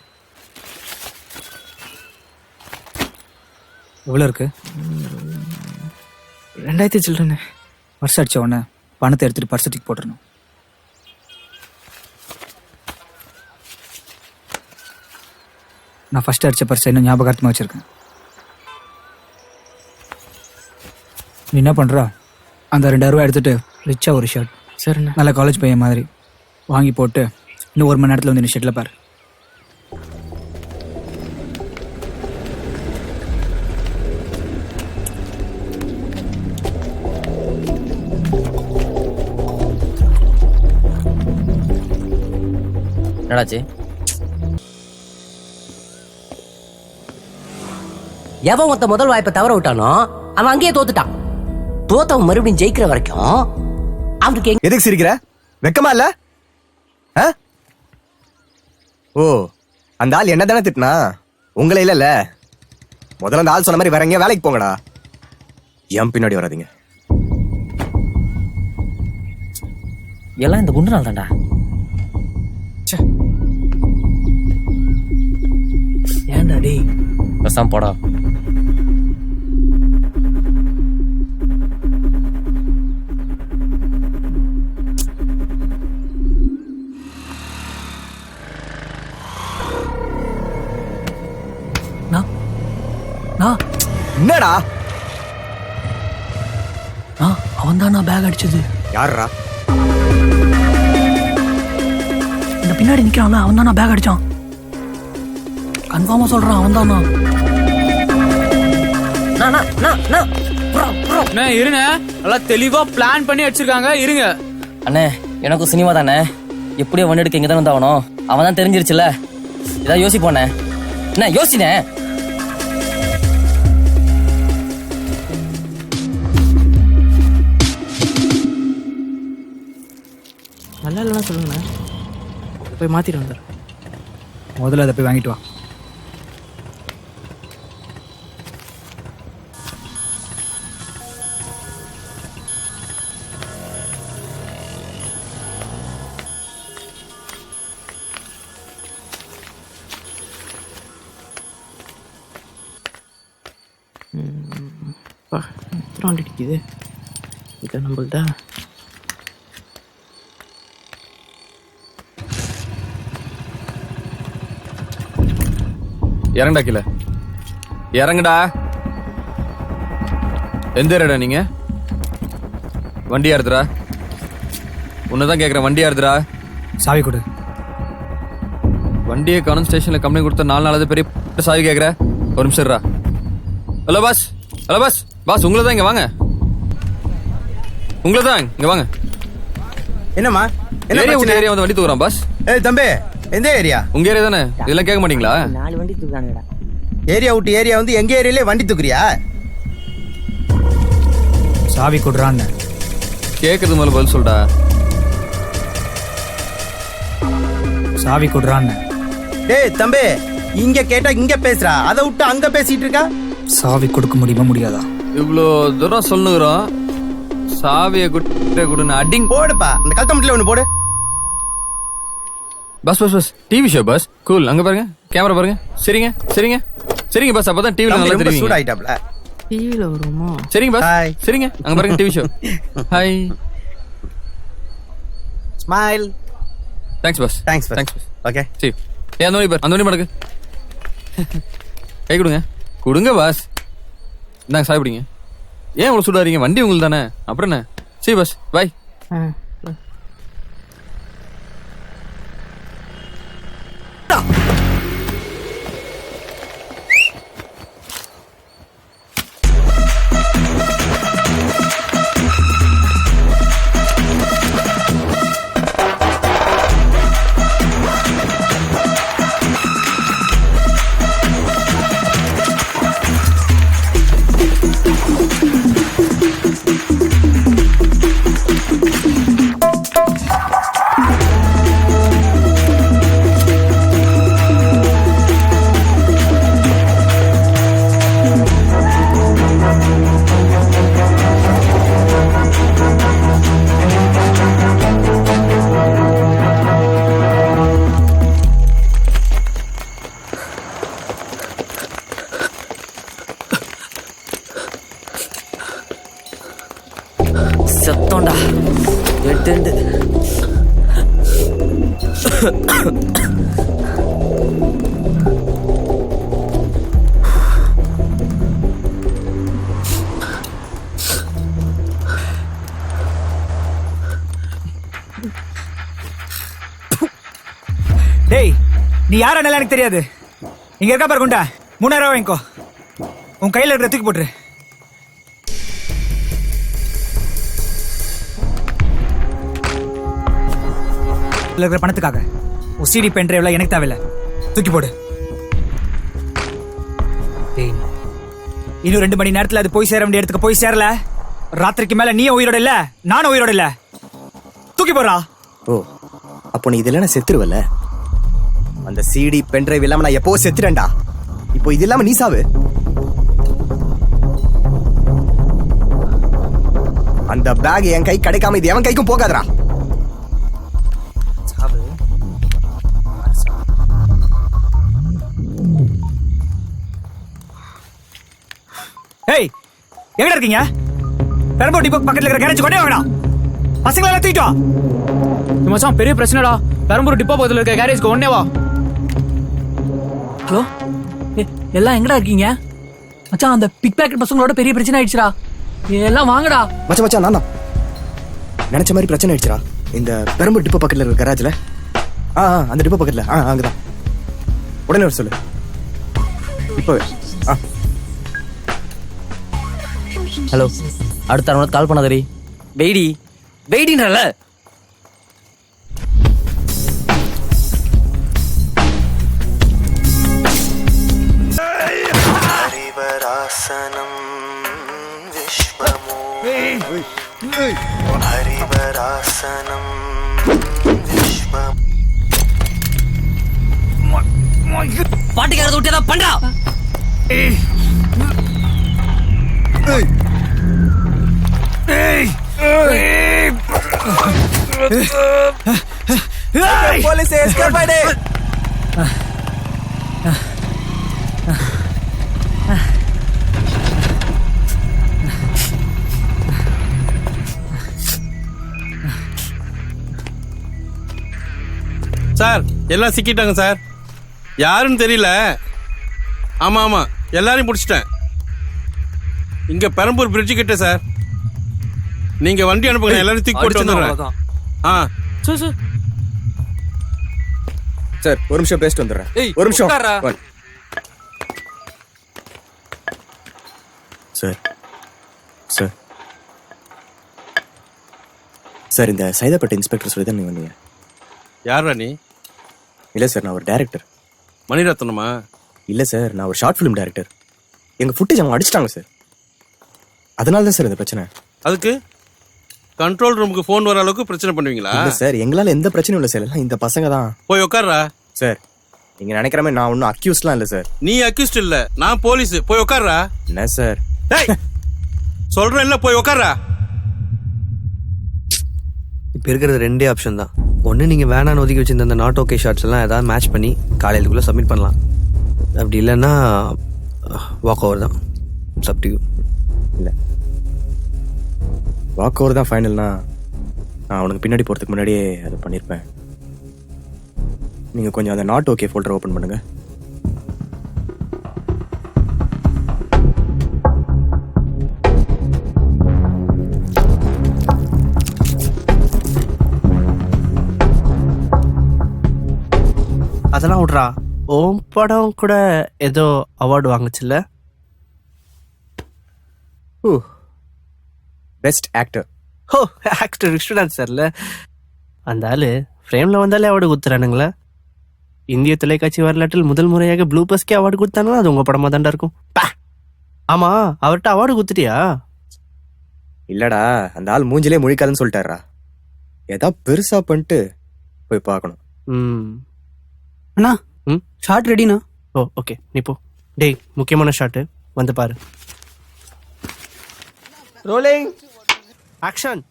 எவ்வளோ இருக்கு?
2000 சில்ட்ரனே.
பர்ஸ் அடிச்ச உடனே பணத்தை எடுத்துட்டு பர்ஸ் தூக்கி போட்டுறணும். நான் ஃபர்ஸ்ட் அடிச்ச பர்ஸ் இன்னும் ஞாபகார்த்தமாக வச்சிருக்கேன். நீ என்ன பண்றா? அந்த 2000 ரூபாய் எடுத்துட்டு ரிச்சா ஒரு ஷர்ட்,
சரிண்ணா.
நல்ல காலேஜ் பையன் மாதிரி வாங்கி போட்டு இன்னும் 1 மணி நேரத்தில் வந்து நீ ஷர்ட்டில் பாரு.
என்னடாச்சு?
எவன் மொத்த முதல் வாய்ப்பை தவற விட்டானோ அவன் அங்கேயே தோத்துட்டான். தோத்தவன் மறுபடியும் ஜெயிக்கிற வரைக்கும் அவனுக்கு
எதுக்கு சிரிக்கிற? வெக்கமா இல்ல? ஓ, அந்த ஆள் என்ன தானே திட்டினா, உங்களை இல்ல. முதல்ல அந்த ஆள் சொன்ன மாதிரி வேற எங்கேயா வேலைக்கு போங்கடா. என் பின்னாடி வராதீங்க.
எல்லாம் இந்த குண்டு நாள் தான்டா.
ஏன்டா டேய்?
பேசாம போடா.
என்னடா?
அவன் தான் பேக் அடிச்சது.
யாரா?
இந்த பின்னாடி நிக்கிறான்ல, அவன் தான் பேக் அடிச்சான். கன்ஃபார்மா சொல்றான், அவன் தானா?
இருங்க, நல்லா தெளிவா பிளான் பண்ணி அடிச்சிருக்காங்க. இருங்க
அண்ணே, எனக்கும் சினிமா தானே. எப்படியோ வண்டி எடுக்க இங்க தானே வந்தாகணும். அவன் தான் தெரிஞ்சிருச்சுல. ஏதாவது யோசிப்போண்ணே. என்ன யோசினே?
நல்லா இல்லைன்னா சொல்லுங்கண்ணே, போய் மாத்திட்டு வந்துடுறேன்.
முதல்ல அதை போய் வாங்கிட்டு வா.
எத்தனை வண்டி அடிக்குது? இது நம்மள்தா?
இறங்கடா கீழே, இறங்குடா. எந்த ஏரியாடா நீங்க? வண்டியா இருதுரா? உன்னதான் கேக்குறேன், வண்டியா இருதுரா?
சாவி கொடு.
வண்டியை காணும் ஸ்டேஷன்ல கம்பெனி கொடுத்த 4 நாளாவது பெரிய சாவி கேக்குற. ஒரு நிமிஷம் இருடா. Hello boss, hello boss. Boss உங்களை தான், இங்க வாங்க. உங்களை தான், இங்க வாங்க.
என்னம்மா?
ஏரியா விட்டு ஏரியா வந்து வண்டி தூக்குறான் பாஸ்.
ஏய் தம்பி, எந்த ஏரியா?
உங்க ஏரியா தானே? இதெல்லாம் கேட்க மாட்டீங்களா?
4 வண்டி தூக்கானுடா.
ஏரியா விட்டு ஏரியா வந்து எங்க ஏரியாலே வண்டி தூக்குறியா?
சாவி கொடுறான்னு
கேக்குறது மேல பதில் சொல்டா.
சாவி கொடுறான்னு.
டேய் தம்பி, இங்க கேட்டா இங்க பேசுறா, அதை விட்டு அங்க பேசிட்டு இருக்கா.
சாவி கொடுக்க முடியுமா முடியாதா?
இவ்வளோ தூரம் சொல்லுகிறோம், சாவியை குடுன்னு அடிங்
போடுப்பா. அந்த கழுத்த மட்டும் ஒண்ணு போடு.
Bus bus bus TV show bus. Cool. அங்க பாருங்க, கேமரா பாருங்க. சரிங்க சரிங்க சரிங்க பஸ். அப்பதான் டிவில நல்லா தெரியும்.
சூட் ஆயிட்டாப்ல.
டிவில வருமா?
சரிங்க பஸ். சரிங்க, அங்க பாருங்க TV show. Hi.
Smile.
Thanks bus.
Thanks
thanks bus.
Okay.
சரி. ஏ அந்த வழி பாரு, அந்த வழி மடக்கு. கை கொடுங்க, கொடுங்க பாஸ். இந்தாங்க சாவி பிடிங்க. ஏன் இவ்வளவு சூடாறீங்க? வண்டி உங்களுக்கு தானே, அப்புறம் என்ன? சரி பஸ், பாய்.
செத்தோண்டா எட்டு
டேய் நீ யாரானாலும் எனக்கு தெரியாது. இங்க இருக்கா பாரு குண்டா, 3000 வாங்கிக்கோ. உன் கையில இருக்கிற தூக்கி போட்டுரு. இருக்கிற பணத்துக்காக உன் சிடி பென் டிரைவ்ல எனக்கு தேவையில்ல, தூக்கி போடு. இன்னும் 2 மணி நேரத்துல அது போய் சேர வேண்டிய இடத்துக்கு போய் சேரல, ராத்திரிக்கு மேல நீ உயிரோட இல்ல நானும் உயிரோட இல்ல, தூக்கி போடுறா.
ஓ அப்போ நீ இதெல்லாம் செத்துருவல்ல? அந்த சிடி பென் டிரைவ் இல்லாம நான் எப்போ செத்துறேன்டா. இப்போ இது இல்லாம நீ சாவு. அந்த பேக் என் கை கிடைக்காம இது எவன் கைக்கும் போகாதடா.
ஏய் எங்க இருக்கீங்க? பெரம்பூர் டிப்போ பக்கத்துல இருக்கிற கேரேஜ் கொண்டே வாங்கடா. பசங்களை எல்லாம் தூக்கிட்டு வா.
மச்சான் பெரிய பிரச்சனைடா. பெரம்பூர் டிப்போ பக்கத்துல இருக்க கேரேஜ்க்கு ஒண்ணே வா.
ஹலோ, எல்லாம் எங்கடா இருக்கீங்க? மச்சான் அந்த பிக் பாக்கெட் பசங்களோட பெரிய பிரச்சனை ஆயிடுச்சுடா. எல்லாம் வாங்கடா.
மச்சான் நான் தான் நினைச்ச மாதிரி பிரச்சனை ஆயிடுச்சுடா. இந்த பெரம்பூர் டிப்போ பக்கத்துல இருக்க கராஜ்ல. அந்த டிப்போ பக்கத்துல அங்கதான். உடனே வர சொல்லு. இப்போ
ஹலோ, அடுத்த அரை கால் பண்ணாதரி. வெயிடி வெயிடின்றல.
ஹரிவராசனம் விஸ்வமோ ஹரிவராசனம் விஸ்வம்.
பாட்டுக்காரத விட்டு பண்றா.
போலீஸ் எஸ்கேப் ஆயிடு.
சார் எல்லாம் சிக்கிட்டாங்க சார். யாருன்னு தெரியல. ஆமா ஆமா எல்லாரையும் பிடிச்சிட்டேன். இங்க பெரம்பூர் பிரிட்ஜு கிட்ட சார். நீங்க வண்டி அனுப்புங்க, எல்லாரும் தூக்கி போட்டு வந்துடுறேன்.
சார் ஒரு நிமிஷம் பேசிட்டு வந்துடுறேன். ஒரு நிமிஷம் சார். சார் சார் இந்த சைதாப்பேட்டை இன்ஸ்பெக்டர் சொல்லி தான் நீங்க வந்தீங்க.
யாரா நீ?
இல்ல சார் நான் ஒரு டைரக்டர்.
மணிரத்னமா?
இல்ல சார் நான் ஒரு ஷார்ட் ஃபிலிம் டைரக்டர். எங்க ஃபுட்டேஜ் அவங்க அடிச்சிட்டாங்க சார். அதனால தான் சார் இந்த பிரச்சனை.
அதுக்கு கண்ட்ரோல் ரூமுக்கு ஃபோன் வர அளவுக்கு பிரச்சனை பண்ணுவீங்களா?
இல்ல சார் எங்களால எந்த பிரச்சனையும் இல்ல சார். எல்லாம் இந்த பசங்க தான்.
போய் உட்கார்றா.
சார் நீங்க நினைக்கிற மாதிரி நான் ஒன்னும் அக்யூஸ்ட்லாம் இல்ல சார்.
நீ அக்யூஸ்ட் இல்ல, நான் போலீஸ். போய் உட்கார்றா.
என்ன சார்
சொல்றேன் இல்ல, போய் உட்கார்றா.
இப்போ இருக்கிறது 2 ஆப்ஷன் தான். ஒன்று நீங்கள் வேணான்னு ஒதுக்கி வச்சிருந்த அந்த நாட் ஓகே ஷார்ட்ஸ் எல்லாம் ஏதாவது மேட்ச் பண்ணி காலையிலுக்குள்ளே சப்மிட் பண்ணலாம். அப்படி இல்லைன்னா வாக் ஓவர் தான். Sub to you.
இல்லை வாக் ஓவர் தான் ஃபைனல்னா நான் அவனுக்கு பின்னாடி போகிறதுக்கு முன்னாடியே அதை பண்ணியிருப்பேன். நீங்கள் கொஞ்சம் அந்த நாட் ஓகே ஃபோல்டர் ஓப்பன் பண்ணுங்க.
அதெல்லாம் விட்றா. ஓம் படம் கூட ஏதோ அவார்டு வாங்குச்சுல்ல?
Best actor.
ஓ ஆக்டர் விஸ்வநாத் சார்ல. அந்த ஆளு ஃப்ரேம்ல வந்தாலே அவார்டு கொடுத்துறானுங்களா? இந்திய தொலைக்காட்சி வரலாற்றில் முதல் முறையாக ப்ளூ பஸ்கே அவார்டு கொடுத்தானுங்களா? அது உங்க படமா தாண்டா இருக்கும். ஆமா, அவர்கிட்ட அவார்டு கொடுத்துட்டியா?
இல்லடா, அந்த ஆள் மூஞ்சிலே முழிக்காதுன்னு சொல்லிட்டாரா. ஏதா பெருசா பண்ணிட்டு போய் பார்க்கணும்.
அண்ணா ஷார்ட் ரெடிண்ணா. ஓ ஓகே, நீ போ. டேய் முக்கியமான ஷாட்டு வந்து பாரு. Rolling action.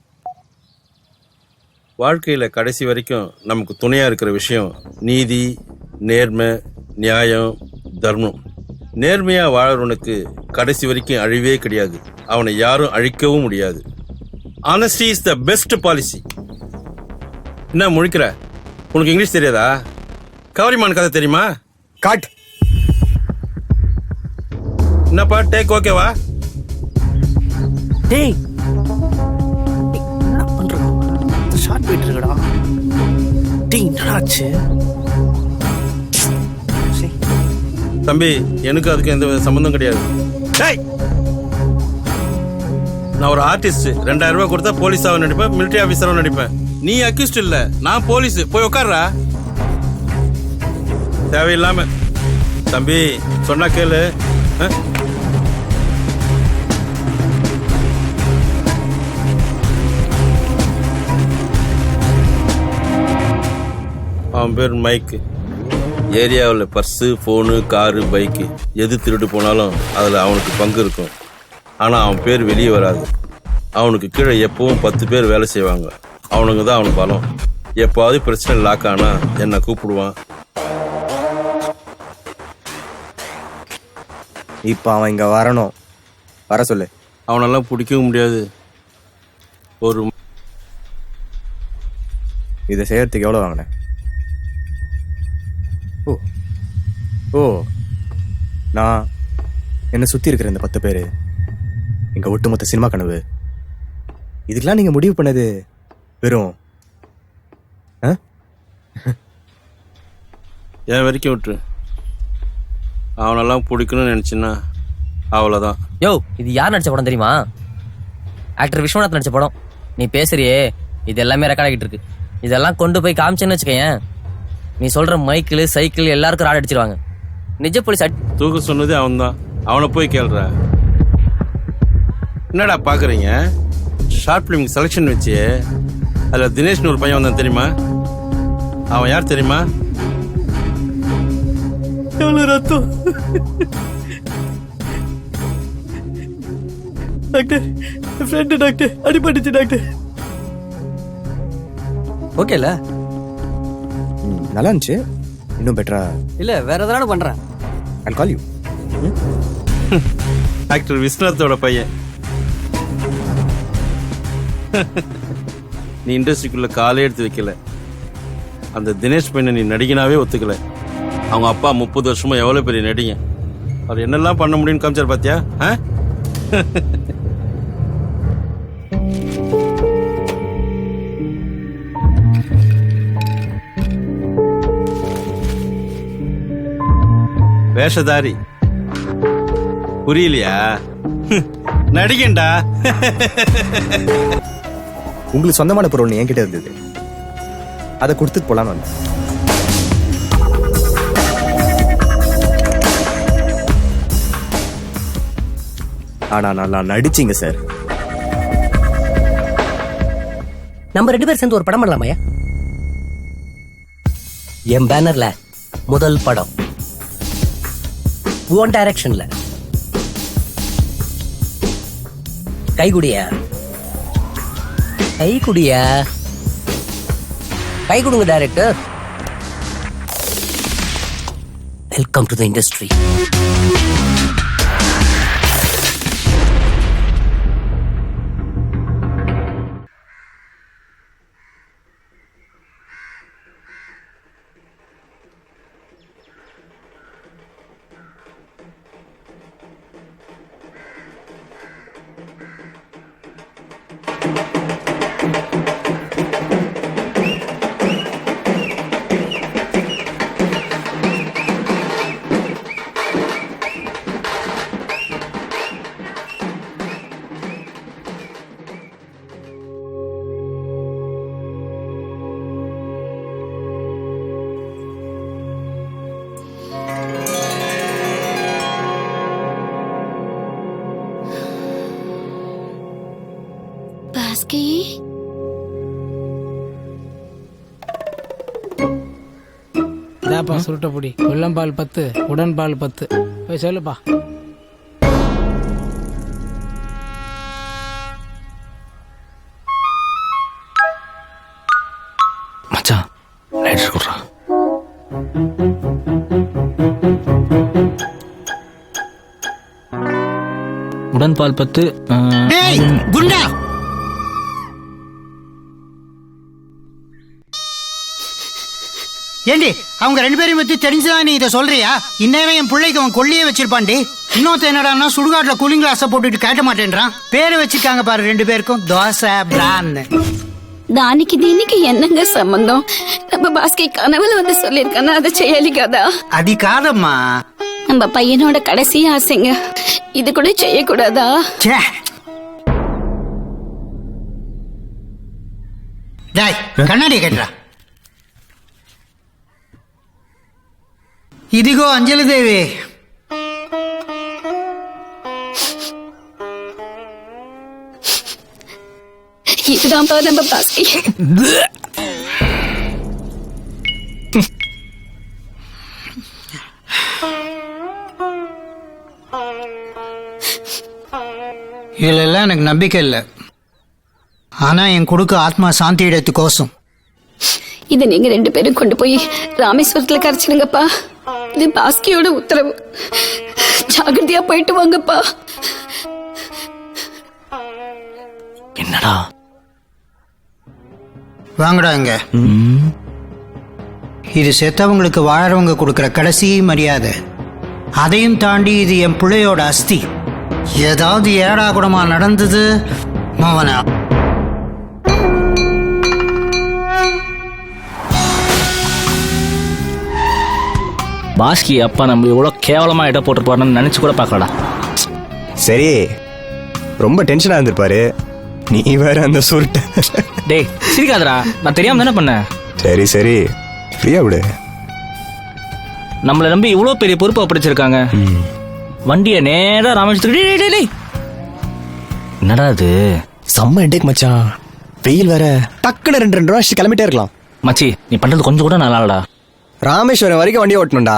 வாழ்க்கையில கடைசி வரைக்கும் நமக்கு துணையா இருக்கிற விஷயம் நீதி, நேர்மை, நியாயம், தர்மம். நேர்மையா வாழறவனுக்கு கடைசி வரைக்கும் அழிவே கிடையாது. அவனை யாரும் அழிக்கவும் முடியாது. Honesty is the best policy. என்ன முழிக்கிற? உனக்கு இங்கிலீஷ் தெரியாதா? கவரிமான் கதை தெரியுமா?
காட்.
என்னப்பா டேக் ஓகேவா?
டேய் என்ன பண்றடா? ஷார்ட் போயிட்டு இருக்கடா. டேய் என்னடாச்சு?
தம்பி எனக்கு அதுக்கு எந்த சம்பந்தம் கிடையாது. டேய் நான் ஒரு ஆர்டிஸ்ட். 2000 ரூபாய் கொடுத்தா போலீஸாவும் நடிப்பேன், மிலிட்டரி ஆபீசராவும் நடிப்பேன். நீ அக்யூஸ்ட் இல்ல, நான் போலீஸ். போய் உட்கார்றா. தேவையில்லாம. தம்பி சொன்னா கேளு. அவன் பேர் மைக்கு. ஏரியாவில் பர்ஸு, ஃபோனு, காரு, பைக்கு எது திருட்டு போனாலும் அதில் அவனுக்கு பங்கு இருக்கும். ஆனால் அவன் பேர் வெளியே வராது. அவனுக்கு கீழே எப்பவும் 10 பேர் வேலை செய்வாங்க. அவனுங்க தான் அவனுக்கு பலம். எப்பாவது பிரச்சனை லாக் ஆனா என்னை கூப்பிடுவான்.
இப்போ அவன் இங்கே வரணும். வர சொல்லு.
அவனெல்லாம் பிடிக்கவும் முடியாது. ஒரு
இதை செய்யறதுக்கு எவ்வளோ வாங்கினேன்? ஓ ஓ நான் என்னை சுற்றி இருக்கிற இந்த 10 பேர் எங்கள் ஒட்டுமொத்த சினிமா கனவு. இதுக்கெல்லாம் நீங்கள் முடிவு பண்ணது வெறும்
என் வரைக்கும் விட்டுரு. அவனெல்லாம் பிடிக்கணும்னு நினச்சின்னா அவ்வளோதான்.
யோ இது யார் நடிச்ச படம் தெரியுமா? ஆக்டர் விஸ்வநாத் நடிச்ச படம். நீ பேசுறியே இது எல்லாமே ரெக்கார்ட் ஆகிட்டு இருக்கு. இதெல்லாம் கொண்டு போய் காமிச்சேன்னு வச்சுக்கேன், நீ சொல்ற மைக்கிள் சைக்கிள் எல்லாருக்கும் ராட் அடிச்சிருவாங்க. நிஜ போலீஸ்
தூக்க சொன்னதே அவன் தான். அவனை போய் கேள்ற. என்னடா பாக்குறீங்க? ஷார்ட் பிலிம் செலெக்ஷன் வச்சு அதில் தினேஷ்னு ஒரு பையன் வந்தான் தெரியுமா? அவன் யார் தெரியுமா?
எவ்வளவு ரத்தம் டாக்டர். ஃப்ரெண்டு டாக்டர், அடிபட்டுச்சு டாக்டர்.
ஓகேல
நல்லா இருந்துச்சு. இன்னும் பெட்டரா
இல்ல வேற எதனால பண்றேன்.
ஐ கால் யூ.
ஆக்டர் விஸ்வநாத்தோட பையன். நீ இண்டஸ்ட்ரிக்குள்ள காலே எடுத்து வைக்கல. அந்த தினேஷ் பையனை நீ நடிகனாவே ஒத்துக்கல. அவங்க அப்பா 30 வருஷமா எவ்வளவு பெரிய நடிகை. அவர் என்னெல்லாம் பண்ண முடியும்னு காமிச்சார் பாத்தியா? வேஷதாரி புரியலையா? நடிகண்டா.
உங்களுக்கு சொந்தமான பொருள் என்கிட்ட இருந்தது, அதை கொடுத்துட்டு போலான்னு வந்தேன். ஆனா நல்லா நடிச்சீங்க சார்.
நம்ம 2 பேர் சேர்ந்து ஒரு படம் பண்ணலாமையா? என் பேனர்ல முதல் படம் ஒன் டைரக்ஷன்ல. கைகுடியா கைகுடியா கை கொடுங்க director. Welcome to the industry.
Baski,
இதாப்பா சுருட்ட பொடி. வெள்ளம்பால் 10, உடன்பால் 10. போய் சொல்லுப்பா.
மச்சான் லைட்டர் கொடுறா.
உடன்பால் 10.
குண்டா
ஏண்டி அவங்க 2 பேரையும் பத்தி தெரிஞ்சுதான் நீ இதை சொல்றியா? இந்நேரம் என் பிள்ளைக்கு அவன் கொல்லியே வச்சிருப்பான்டி. இன்னொருத்த என்னடான்னா சுடுகாட்டுல கூலிங் கிளாஸ போட்டுட்டு கேட்ட மாட்டேன்றான். பேரை வச்சிருக்காங்க பாரு 2 பேருக்கும், தோசை பிரான்னு.
దానికి దీనికి ఎన్నంగా సంబంధం? நம்ம பாஸ்கி கனவுல வந்து சொல்லிருக்கானா அதை செய்யலி கதா?
అది కాదమ్మా,
நம்ம பையனோட கடைசி ஆசைங்க, இது கூட செய்யக்கூடாதா?
டாய் கண்ணாடி கட்டுறா. ఇదిగో అంజలిదేవి,
இதுதான் நம்ம பாஸ்கி.
இதுல எல்லாம் எனக்கு நம்பிக்கை இல்லை. ஆனா என் கொடுக்க ஆத்மா சாந்தி இடத்து கோசம்
இதை நீங்க 2 பேரும் கொண்டு போய் ராமேஸ்வரத்துல கரைச்சிடுங்கப்பா. இது பாஸ்கியோட உத்தரவு. ஜாகிரதையா போயிட்டு வாங்கப்பா.
என்னடா
வாங்கடா இங்க. இது செத்தவங்களுக்கு வாழறவங்க கொடுக்கிற கடைசி மரியாதை. அதையும் தாண்டி இது என் பிள்ளையோட அஸ்தி. ஏதாவது ஏடா கூடமா நடந்தது மவனா.
பாஸ்கி அப்பா நம்ம இவ்வளோ கேவலமா இட போட்டுருப்பாருன்னு நினைச்சு கூட பார்க்கலடா.
சரி, ரொம்ப டென்ஷனா இருந்திருப்பாரு. நீ வேற அந்த சுருட்ட.
டேய் சிரிக்காதடா, நான் தெரியாம தானே பண்ணேன்.
சரி சரி, ஃப்ரீயா விடு.
நம்மளை நம்பி இவ்வளோ பெரிய பொறுப்பை பிடிச்சிருக்காங்க. வண்டியை நேரா ராமேஸ்வரத்துக்கு. என்னடா அது?
செம்ம இன்டேக் மச்சான். வெயில் வேற. டக்குன்னு 2 வருஷம் கிளம்பிட்டே இருக்கலாம்.
மச்சி நீ பண்றது கொஞ்சம் கூட நல்லா இல்லடா.
ராமேஸ்வரம் வரைக்கும் வண்டி ஓட்டணும்டா.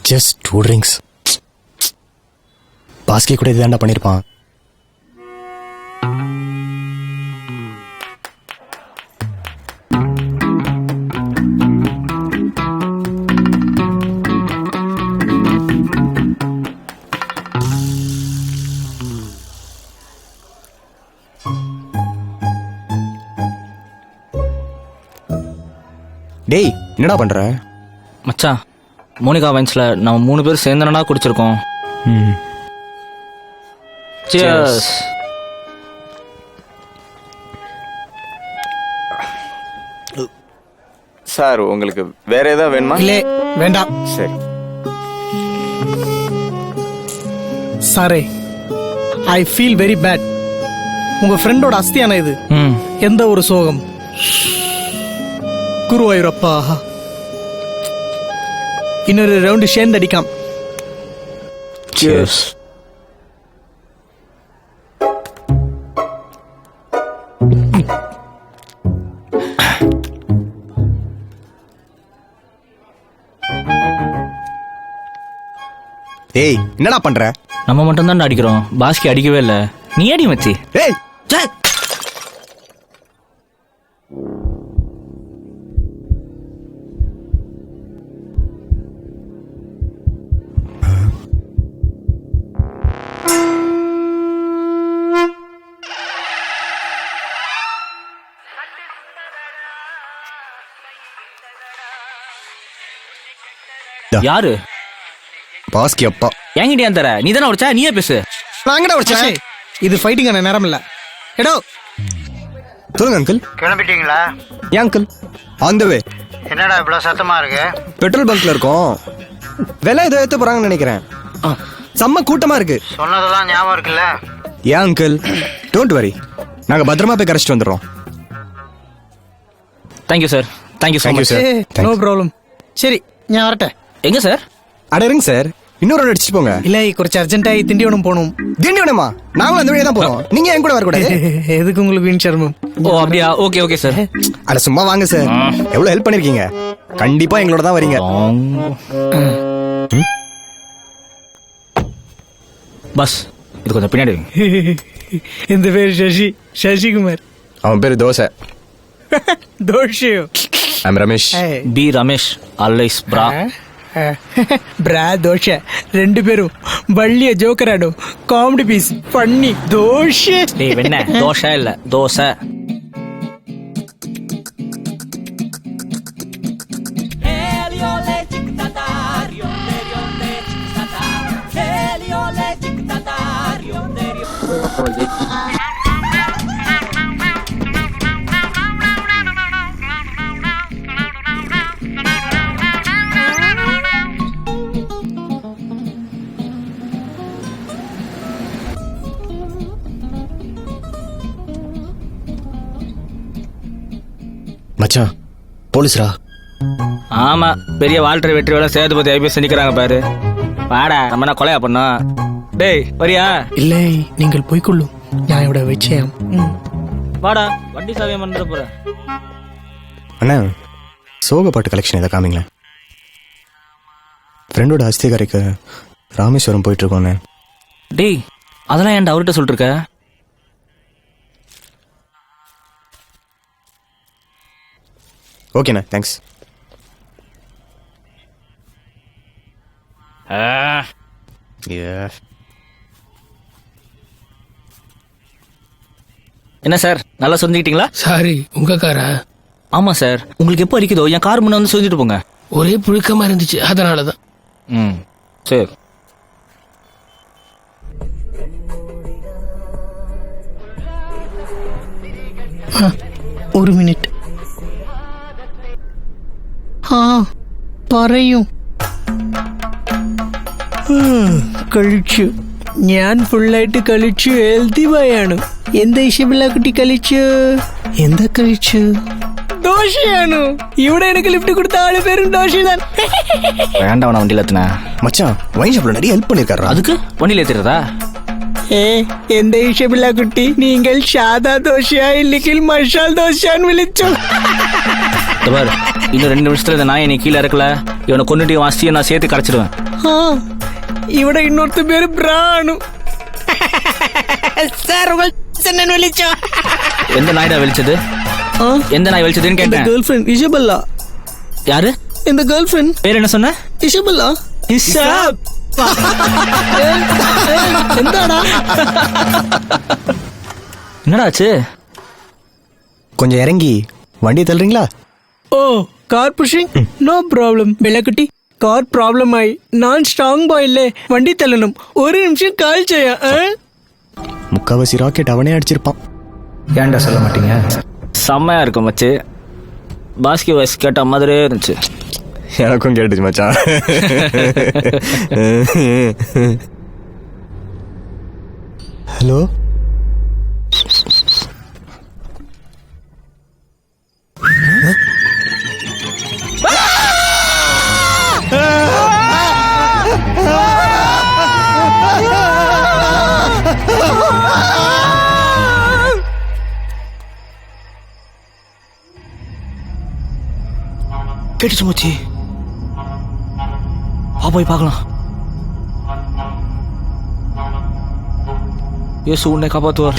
Just 2 drinks. பாஸ்கி கூட இதுதான்டா பண்ணிருப்பான். டேய் என்னடா பண்ற?
மச்சான் மோனிகா வைன்ஸ்ல நம்ம 3 பேர் சேர்ந்தனடா குடிச்சிருக்கோம். Cheers.
சார் உங்களுக்கு வேற ஏதாவது வேணுமா?
இல்ல வேண்டாம்.
சரி.
சாரே, ஐ ஃபீல் வெரி பேட். உங்க ஃப்ரெண்டோட அஸ்தியான இது. எந்த ஒரு சோகம். குருவாயூரப்பா, இன்னொரு ரவுண்டு சேர்ந்து அடிக்கலாம்.
Cheers. ஏய் என்னடா பண்ற?
நம்ம மட்டும் தான் அடிக்கிறோம், பாஸ்கி அடிக்கவே இல்லை. நீ அடி மச்சி.
ஏய்
யாரு?
பாஸ்கி அப்பா.
என்கிட்ட தர நீ தானே உடைச்சா, நீயே பேசு.
நாங்கடா உடைச்சேன். இது ஃபைட்டிங்கான நேரம் இல்ல. எடோ
சொல்லுங்க அங்கிள்.
கிளம்பிட்டீங்களா?
ஏன் அங்கிள்? ஆன் த வே.
என்னடா இவ்வளவு சத்தமா இருக்கு?
பெட்ரோல் பங்க்ல இருக்கோம். விலை ஏதோ ஏத்த போறாங்கன்னு நினைக்கிறேன். செம்ம கூட்டமா இருக்கு.
சொன்னதெல்லாம் ஞாபகம் இருக்குல்ல?
ஏன் அங்கிள்? டோன்ட் வரி, நாங்க பத்திரமா போய் கரைச்சிட்டு வந்துடுறோம்.
Thank you sir. Thank you so much.
No problem. சரி நான் வரட்டேன்.
எங்க சார்?
அட இருங்க சார், இன்னொரு ரவுண்ட் அடிச்சுட்டு போங்க.
இல்ல கொஞ்சம் அர்ஜென்ட்டாகி திண்டிவனம் போகணும்.
திண்டிவனமா? நாங்களும் அந்த வழியா தான் போறோம். நீங்க என் கூட வரக்கூடாது.
எதுக்கு உங்களுக்கு வீண் சர்மம்?
ஓ அப்படியா? Okay okay sir.
அட சும்மா வாங்க சார், எவ்வளவு ஹெல்ப் பண்ணிருக்கீங்க. கண்டிப்பா எங்களோட தான் வரீங்க.
பஸ் இது கொஞ்சம் பின்னாடி.
இந்த பேர் சசி, சசிகுமார்.
அவன் பேரு தோசை.
தோஷியோ.
ஐம் ரமேஷ்.
பி ரமேஷ் அல்லைஸ் பிரா.
பிரா தோஷ 2 பேரும் வள்ளிய ஜோக்கராடும். காமெடி பீஸ் பண்ணி தோஷ.
டேய் வெண்ணே, தோசை இல்ல தோசை.
மச்சான் போலீஸ்ரா.
ஆமா, பெரிய வால்டர் வெற்றியோட சேதுபதி ஐபிஎஸ் நிக்கிறாங்க பாரு. வாடா, நம்ம என்ன கொலையா பண்ணோம்? டேய் வரியா?
இல்லை, நீங்கள் போய்க்கொள்ளும். ஞாயோட விஷயம்.
வாடா, வண்டி சாவியம் வந்துட போற.
அண்ணா, சோக பாட்டு கலெக்ஷன் எதை காமிங்களேன். ஃப்ரெண்டோட அஸ்திகாரிக்கு ராமேஸ்வரம் போயிட்டு இருக்கோண்ணே.
டேய், அதெல்லாம் ஏன்டா அவர்கிட்ட சொல்லிட்டு இருக்க?
ஓகேண்ணா, தேங்க்ஸ்.
என்ன சார், நல்லா சொந்திக்கிட்டீங்களா?
சாரி, உங்க காரா?
ஆமா சார், உங்களுக்கு எப்போ அடிக்குதோ என் கார் முன்ன வந்து சொந்திட்டு போங்க.
ஒரே புழுக்கமா இருந்துச்சு, அதனாலதான்.
சரி.
ഒരു മിനിറ്റ്. പറയൂ. കളിച്ചു, ഞാൻ ഫുള്ളായിട്ട് കളിച്ചു. ഹെൽത്തി ബോയാണ്. എന്താ ഇഷ്ടമില്ല കുട്ടി? കളിച്ചു. എന്താ കഴിച്ചു? ദോശയാണ്. ഇവിടെ എനിക്ക് ലിഫ്റ്റ് കൊടുത്ത ആള് പേരും ദോശதான்.
வேண்டாம் வண்டியில் ஏத்துனா.
மச்சான் வைன் ஷாப்ல நிறைய ஹெல்ப் பண்ணிருக்காரா?
அதுக்கு வண்டியில் ஏத்துறதா?
എന്റെ ഇഷ്ടമില്ല കുട്ടി, നിങ്ങൾ സാദാ ദോശയാ ഇല്ലെങ്കിൽ മസാല ദോശയാന്ന് വിളിച്ചു.
பாரு, இன்னும் 2 நிமிஷத்துல இந்த நாயை நீ கீழே இறக்கல, இவனை கொண்டுட்டு வாசியை நான் சேர்த்து கரைச்சிடுவேன்.
ഇവിടെ ഇന്നொருத்த പേര് ബ്രാണു. സാർ എന്നെ വിളിച്ചോ?
எந்த நாய்டா வெளிச்சது? எந்த நாய் வெளிச்சதுன்னு கேட்டேன்.
Girlfriend Isabella.
யாரு?
இந்த கேர்ள் ஃப்ரெண்ட்
பேர் என்ன சொன்ன?
இஷபல்லா. இஷாப். എന്താടാ?
என்னடா ஆச்சு?
கொஞ்சம் இறங்கி வண்டியை தள்ளுறீங்களா?
Oh, car pushing? No problem. ബെല്ലക്കുട്ടി, കാർ പ്രോബ്ലം ആയി. ഞാൻ സ്ട്രോങ് ബോയ് അല്ലേ, വണ്ടി തള്ളണം. ഒരു നിമിഷം കാൽ ചെയ്യാം.
முக்காவாசி ராக்கெட் அவனே அடிச்சிருப்பான்.
ஏன்டா சொல்ல மாட்டீங்க? செம்மையா இருக்கும் மச்சு. பாஸ்கி வாய்ஸ் கேட்ட மாதிரியே இருந்துச்சு.
எனக்கும் கேட்டுச்சு மச்சான். ஹலோ,
கேட்டுச்சு மச்சி. போய் பார்க்கலாம். இயேசு உன்னை காப்பாற்றுவார்.